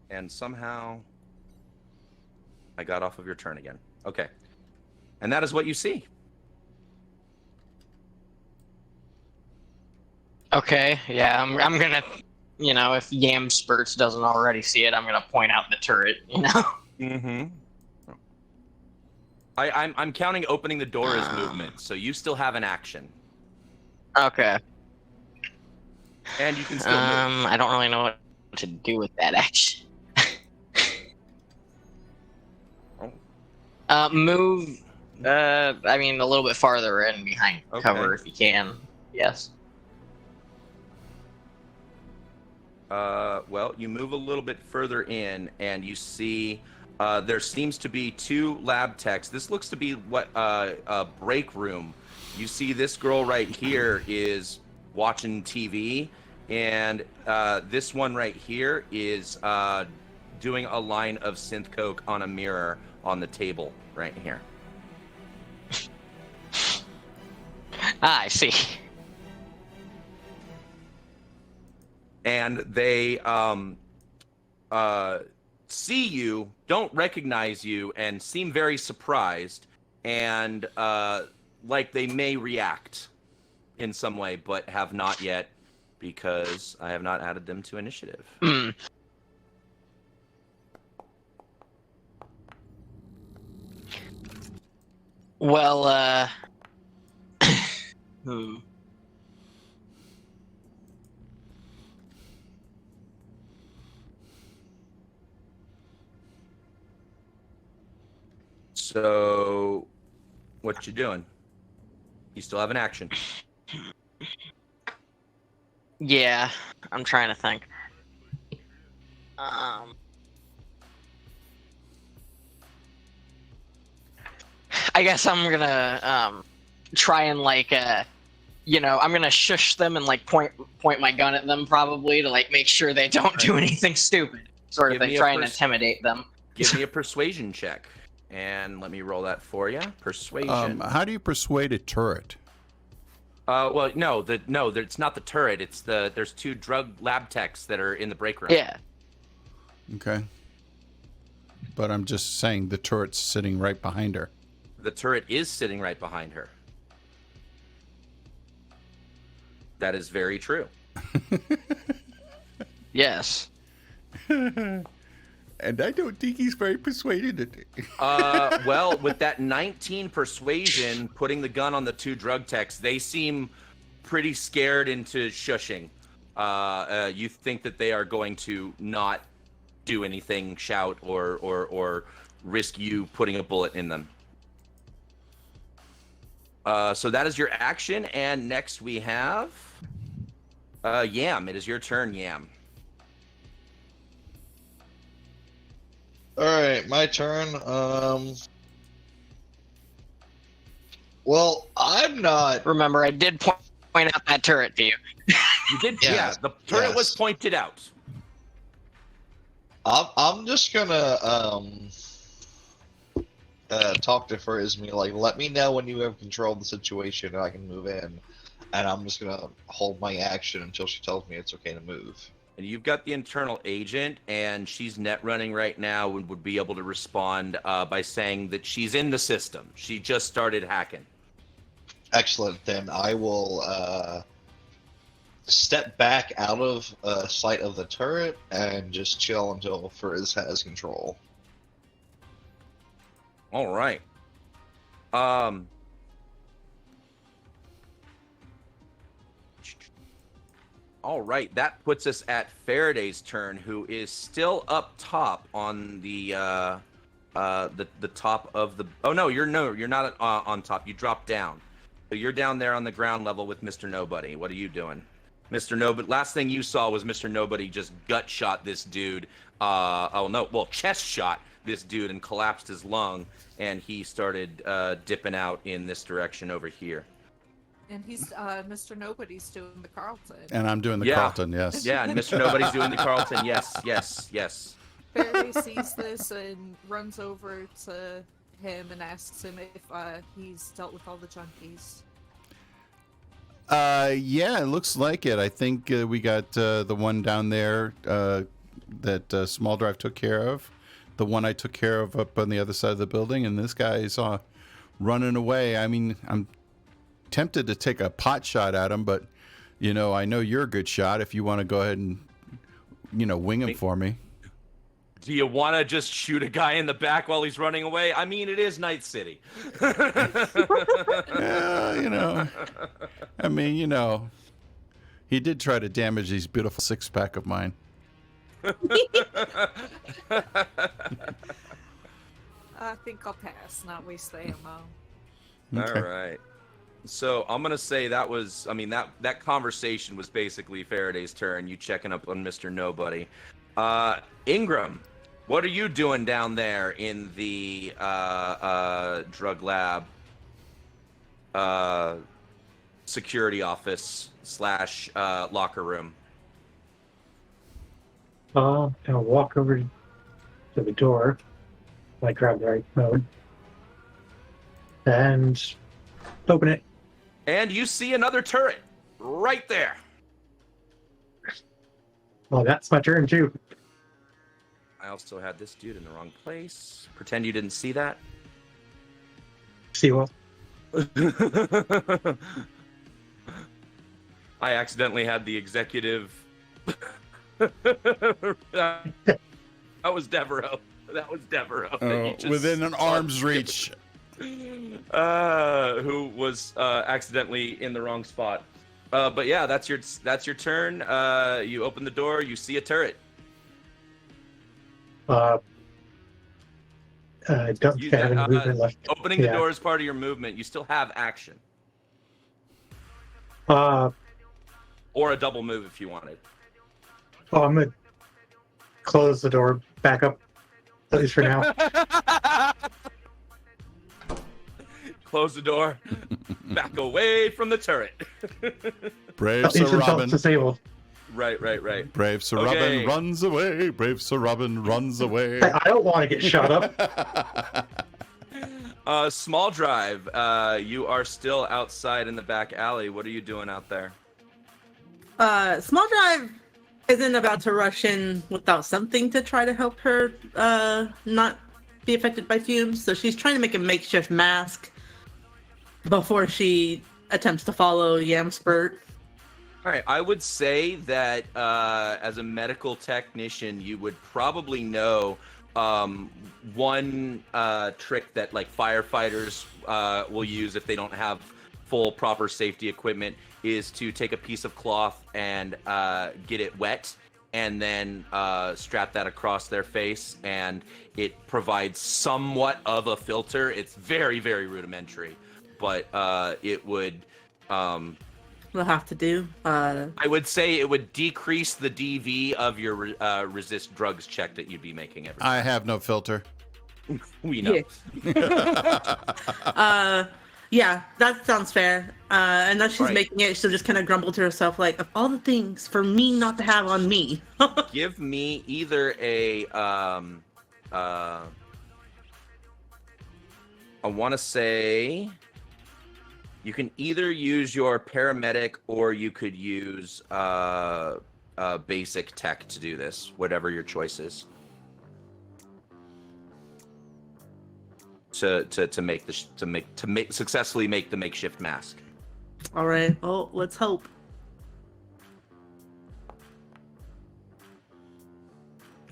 And somehow I got off of your turn again. Okay. And that is what you see. Okay, yeah, I'm gonna, if Yam Spurts doesn't already see it, I'm gonna point out the turret, Mm-hmm. I'm counting opening the door as movement, so you still have an action. Okay. And you can still move. I don't really know what to do with that action. All Move. I mean, a little bit farther in behind cover if you can. Yes. Well, you move a little bit further in, and you see there seems to be 2 lab techs. This looks to be what a break room. You see this girl right here is watching TV, and this one right here is doing a line of synth coke on a mirror on the table right here. I see. And they see you, don't recognize you, and seem very surprised, and like they may react in some way, but have not yet, because I have not added them to initiative. Well, So, what you doing? You still have an action. Yeah, I'm trying to think. I guess I'm gonna try and like I'm gonna shush them and like point my gun at them probably to like make sure they don't do anything stupid, sort of thing. Try and intimidate them. Give me a persuasion check, and let me roll that for you. Persuasion. How do you persuade a turret? Well, no, it's not the turret. It's there's 2 drug lab techs that are in the break room. Yeah. Okay. But I'm just saying the turret's sitting right behind her. The turret is sitting right behind her. That is very true. Yes. And I don't think he's very persuaded. Well, with that 19 persuasion, putting the gun on the 2 drug techs, they seem pretty scared into shushing. You think that they are going to not do anything, shout, or risk you putting a bullet in them. So that is your action, and next we have Yam. It is your turn, Yam. All right, my turn. Well, I'm not. Remember, I did point out that turret to you. You did, yeah. The turret was pointed out. I'm just gonna talk to Frisbee, like, let me know when you have control of the situation and I can move in. And I'm just gonna hold my action until she tells me it's okay to move. And you've got the internal agent, and she's net running right now and would be able to respond by saying that she's in the system. She just started hacking. Excellent. Then I will step back out of sight of the turret and just chill until Frizz has control. All right. All right, that puts us at Faraday's turn, who is still up top on the top of the. Oh no, you're not on top. You dropped down. So you're down there on the ground level with Mr. Nobody. What are you doing, Mr. Nobody? Last thing you saw was Mr. Nobody just gut shot this dude. Chest shot this dude and collapsed his lung, and he started dipping out in this direction over here. And he's Mr. Nobody's doing the Carlton. And I'm doing the Carlton, yes. Yeah, and Mr. Nobody's doing the Carlton. Yes. Faraday sees this and runs over to him and asks him if he's dealt with all the junkies. Yeah, it looks like it. I think we got the one down there that Small Drive took care of. The one I took care of up on the other side of the building, and this guy is running away. I mean, I'm tempted to take a pot shot at him, but I know you're a good shot. If you want to go ahead and wing him for me. Do you want to just shoot a guy in the back while he's running away? I mean, it is Night City. He did try to damage these beautiful 6-pack of mine. I think I'll pass, not waste the ammo. Okay. All right. So I'm gonna say that was, I mean, that conversation was basically Faraday's turn. You checking up on Mr. Nobody. Ingram, what are you doing down there in the drug lab security office / locker room? I'll walk over to the door. I grab the right mode and open it. And you see another turret right there. Well, that's my turn too. I also had this dude in the wrong place. Pretend you didn't see that. See what? I accidentally had the executive. That was Devereaux. That was Devereaux. that you just Within an saw arm's skip. reach. Who was accidentally in the wrong spot. But yeah, that's your turn. You open the door. You see a turret. Don't You- have any movement left. Opening the Yeah. door is part of your movement. You still have action Oh, or a double move if you wanted. I'm gonna close the door back up, at least for now. Close the door. Back away from the turret. Brave At Sir least until Robin. it's disabled. Right. Brave Sir Okay. Robin runs away. Brave Sir Robin runs away. I don't want to get shot up. Small drive. You are still outside in the back alley. What are you doing out there? Small Drive isn't about to rush in without something to try to help her not be affected by fumes. So she's trying to make a makeshift mask before she attempts to follow Yamspurt. All right, I would say that as a medical technician, you would probably know one trick that like firefighters will use if they don't have full proper safety equipment is to take a piece of cloth and get it wet and then strap that across their face, and it provides somewhat of a filter. It's very, very rudimentary, but it would We'll have to do. I would say it would decrease the DV of your resist drugs check that you'd be making every I have no filter. We know. Yeah, that sounds fair. And as she's Right. making it, she'll just kind of grumble to herself, like, of all the things for me not to have on me. Give me either I want to say you can either use your paramedic or you could use basic tech to do this, whatever your choice is. To make successfully make the makeshift mask. All right. Oh, let's hope.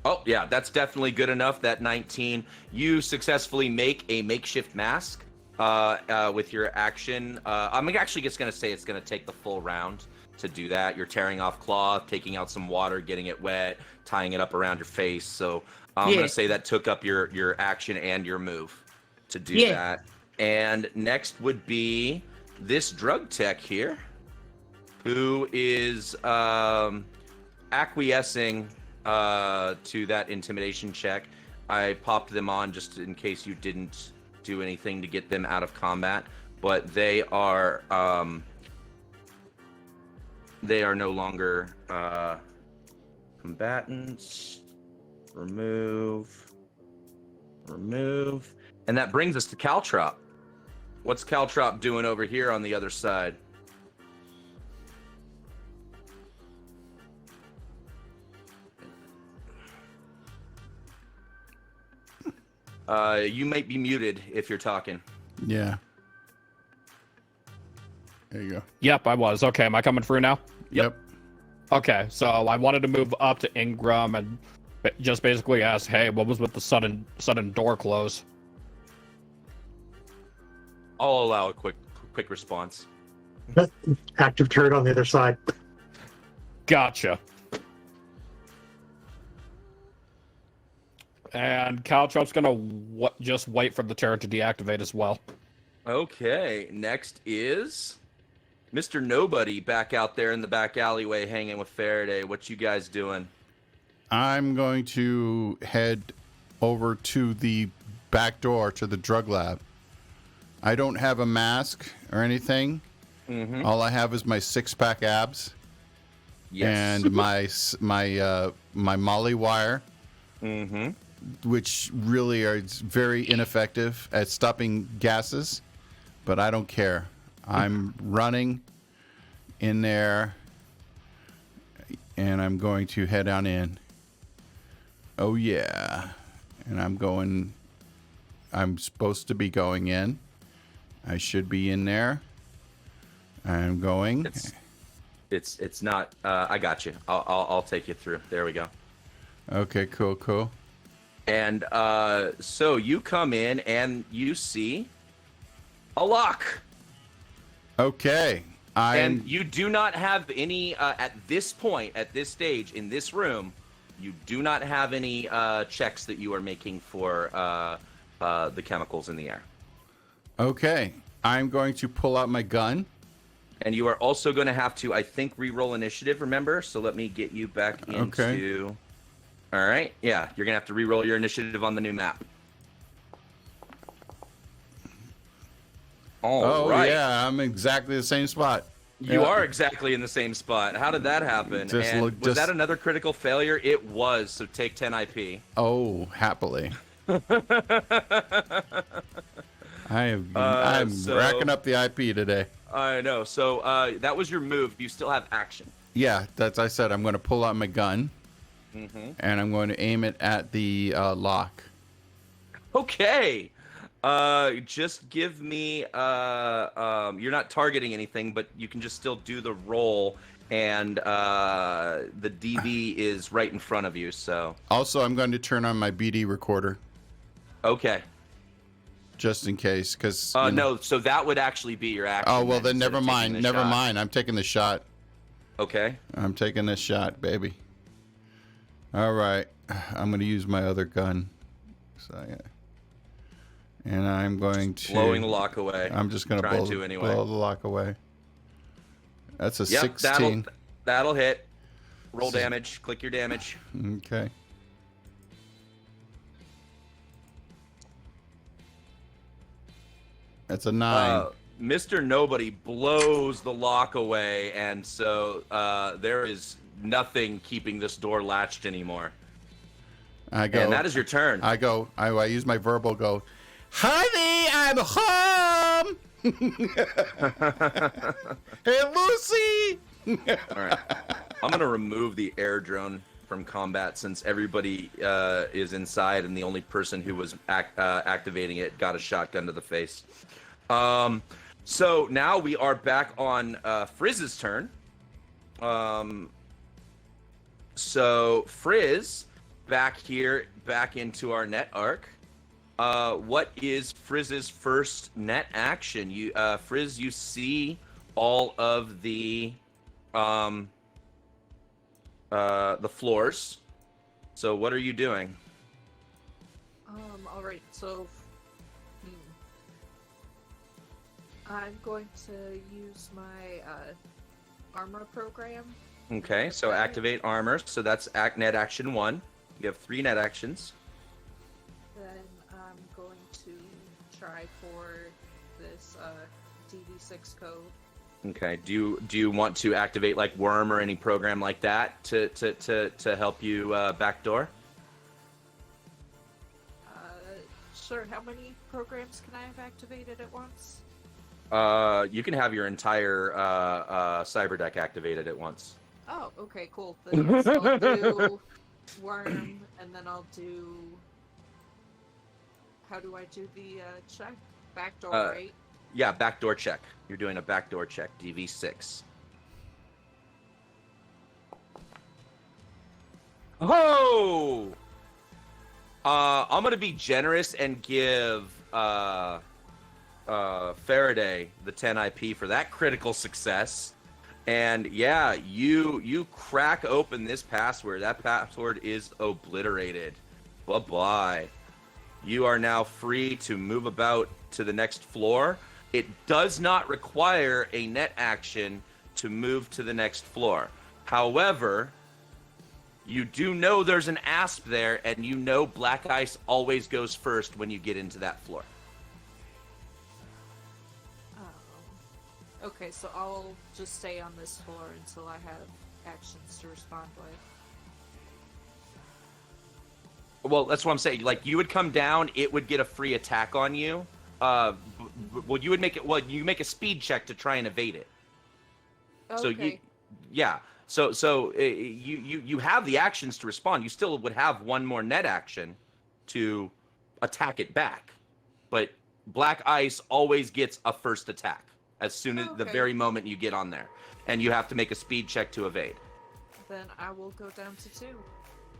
Oh yeah, that's definitely good enough. That 19, you successfully make a makeshift mask with your action. I'm actually just gonna say it's gonna take the full round to do that. You're tearing off cloth, taking out some water, getting it wet, tying it up around your face. So I'm gonna say that took up your action and your move to do that. And next would be this drug tech here, who is acquiescing to that intimidation check. I popped them on just in case you didn't do anything to get them out of combat, but they are no longer combatants. Remove, and that brings us to Caltrop. What's Caltrop doing over here on the other side? You might be muted if you're talking. Yeah. There you go. Yep, I was. Okay, am I coming through now? Yep. Okay, so I wanted to move up to Ingram and just basically ask, hey, what was with the sudden door close? I'll allow a quick response. Active turret on the other side. Gotcha. And Caltrop's gonna just wait for the turret to deactivate as well. Okay, next is Mr. Nobody back out there in the back alleyway hanging with Faraday. What you guys doing? I'm going to head over to the back door to the drug lab. I don't have a mask or anything. Mm-hmm. All I have is my 6-pack abs Yes. and my molly wire, Mm-hmm. which really are very ineffective at stopping gases, but I don't care. I'm running in there, and I'm going to head on in. Oh, yeah. And I'm supposed to be going in. I should be in there. I'm going. It's not. I got you. I'll take you through. There we go. Okay, cool. And so you come in and you see a lock. Okay. And you do not have any at this point, at this stage in this room. You do not have any checks that you are making for the chemicals in the air. Okay. I'm going to pull out my gun. And you are also going to have to, I think, re-roll initiative, remember? So let me get you back into... Okay. All right. Yeah, you're going to have to re-roll your initiative on the new map. All right. Yeah, I'm exactly the same spot. You Yeah. are exactly in the same spot. How did that happen? Was that another critical failure? It was, so take 10 IP. Oh, happily. I'm racking up the IP today. I know. So that was your move. You still have action. Yeah, that's I said. I'm going to pull out my gun, and I'm going to aim it at the lock. Okay. Just give me. You're not targeting anything, but you can just still do the roll, and the DV is right in front of you. So. Also, I'm going to turn on my BD recorder. Okay. Just in case, because no. So that would actually be your action. Oh well, then instead never of taking mind. the Never shot. mind. I'm taking the shot. Okay. I'm taking this shot, baby. All right. I'm going to use my other gun. So, yeah. And I'm going to... Blowing the lock away. I'm just going to blow the lock away. That's a 16. That'll hit. Roll damage. Click your damage. Okay. That's a 9. Mr. Nobody blows the lock away, and so there is nothing keeping this door latched anymore. I go. And that is your turn. I go. I use my verbal go. Honey, I'm home. Hey, Lucy. All right. I'm gonna remove the air drone from combat since everybody is inside, and the only person who was activating it got a shotgun to the face. So now we are back on Frizz's turn. So Frizz, back into our net arc. What is Frizz's first net action? Frizz, you see all of the floors. So what are you doing? All right. So, I'm going to use my armor program. Okay, so activate armor. So that's net action 1. You have 3 net actions. Then I'm going to try for this DV6 code. Okay. Do you want to activate like Worm or any program like that to help you backdoor? Sure. How many programs can I have activated at once? You can have your entire cyber deck activated at once. Oh, okay, cool. Then yes, I'll do Worm, and then I'll do. How do I do the check? Backdoor, right? Yeah, backdoor check. You're doing a backdoor check, DV6. Oh! I'm gonna be generous and give Faraday the 10 IP for that critical success. And yeah, you crack open this password. That password is obliterated. Bye-bye. You are now free to move about to the next floor. It does not require a net action to move to the next floor. However, you do know there's an asp there, and you know black ice always goes first when you get into that floor. Okay, so I'll just stay on this floor until I have actions to respond with. Well, that's what I'm saying. Like, you would come down, it would get a free attack on you. Well, you would make it. Well, you make a speed check to try and evade it. Okay. So yeah. So you have the actions to respond. You still would have one more net action to attack it back, but black ice always gets a first attack as soon as the very moment you get on there, and you have to make a speed check to evade. Then I will go down to 2.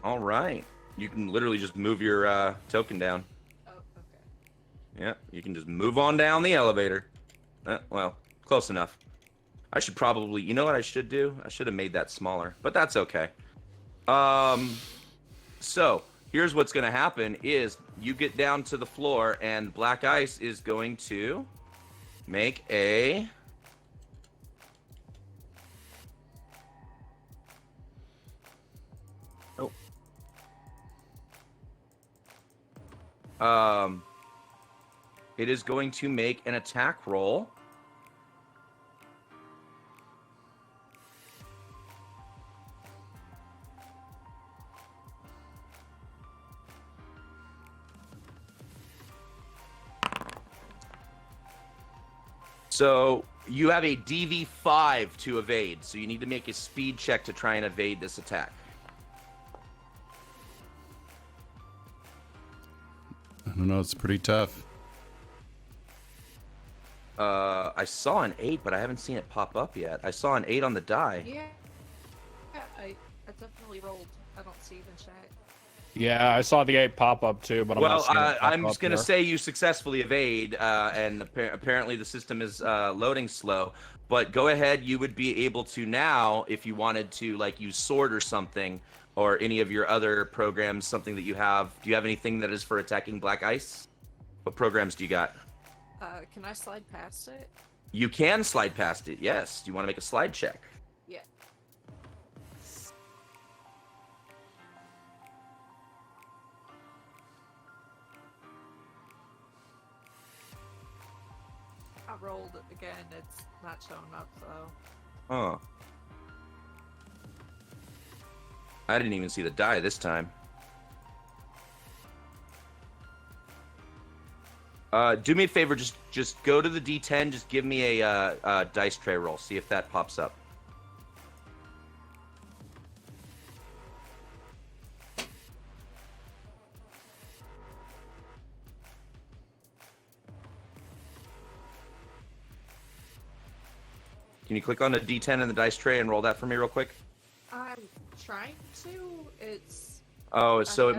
All right. You can literally just move your token down. Oh, okay. Yeah, you can just move on down the elevator. Well, close enough. I should probably, you know what I should do? I should have made that smaller, but that's okay. So here's what's going to happen is you get down to the floor and black ice is going to make a... It is going to make an attack roll. So you have a DV5 to evade, so you need to make a speed check to try and evade this attack. I don't know. It's pretty tough. I saw an 8, but I haven't seen it pop up yet. I saw an 8 on the die. Yeah, I definitely rolled. I don't see the chat. Yeah, I saw the 8 pop up too, but I'm Well, not seeing it pop I'm up just going to here. say you successfully evade, and apparently the system is loading slow. But go ahead, you would be able to now, if you wanted to, like, use sword or something, or any of your other programs, something that you have. Do you have anything that is for attacking black ice? What programs do you got? Can I slide past it? You can slide past it, yes. Do you want to make a slide check? Yeah. I rolled it again. It's not showing up, though. Huh. I didn't even see the die this time. Do me a favor, just go to the D10, just give me a dice tray roll, see if that pops up. Can you click on the D10 in the dice tray and roll that for me real quick? I'm trying to. It's. Oh, so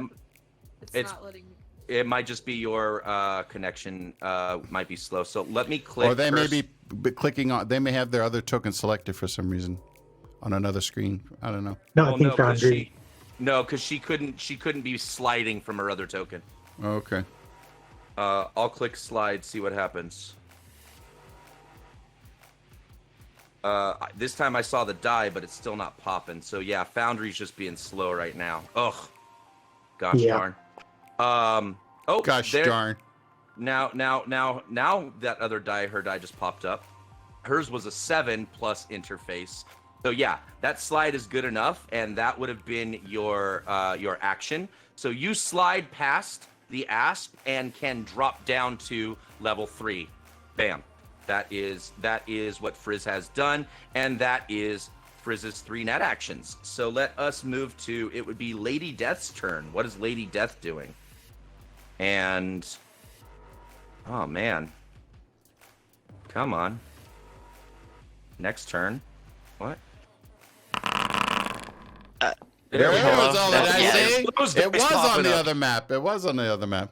It's it's- not letting me. it might just be your connection might be slow. So let me click. Or they may first. be clicking on. They may have their other token selected for some reason on another screen. I don't know. No, Well, I think Foundry. because she couldn't be sliding from her other token. Okay. I'll click slide, see what happens. This time I saw the die, but it's still not popping. So yeah, Foundry's just being slow right now. Ugh. Gosh Yeah. darn. Oh, Gosh there- darn. Now that other die, her die just popped up. Hers was a 7 plus interface. So yeah, that slide is good enough, and that would have been your action. So you slide past the asp and can drop down to level 3. Bam. That is what Frizz has done, and that is Frizz's 3 net actions. So let us move to, it would be Lady Death's turn. What is Lady Death doing? And oh man. Come on. Next turn. What? There we it go. was on the That's- dice. yeah, See? those It dice was popping on the up. other map. It was on the other map.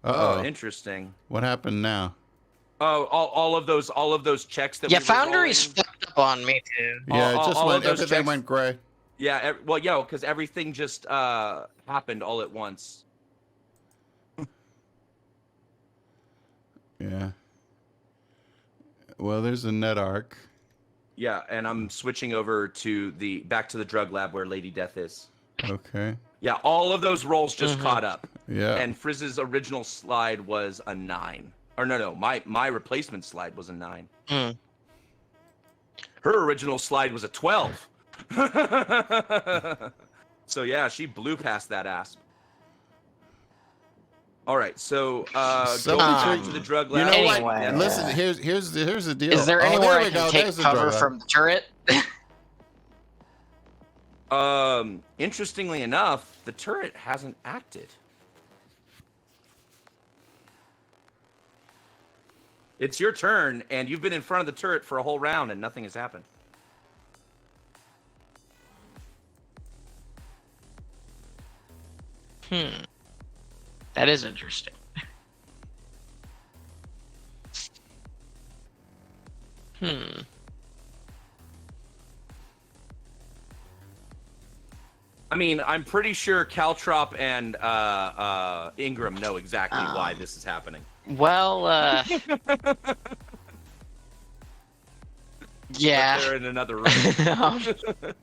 Oh, Uh-oh. interesting. What happened now? Oh, all of those checks that Yeah, we were Foundry's rolling- fucked up on me too. Yeah, it just all of went. those Everything checks- went gray. Yeah, well, because everything just happened all at once. Yeah. Well, there's a net arc. Yeah, and I'm switching over to back to the drug lab where Lady Death is. Okay. Yeah, all of those rolls just Mhm. caught up. Yeah. And Frizz's original slide was a 9. Or no, my replacement slide was a 9. Mm. Her original slide was a 12. So yeah, she blew past that asp. All right, so So going between- back to the drug You lab. know Anyway, what? yeah. Listen, here's the deal. Is there Oh, anywhere I we can go. take There's the cover drug from the turret? Interestingly enough, the turret hasn't acted. It's your turn, and you've been in front of the turret for a whole round, and nothing has happened. That is interesting. I mean, I'm pretty sure Caltrop and Ingram know exactly why this is happening. Well, yeah. They're in another room.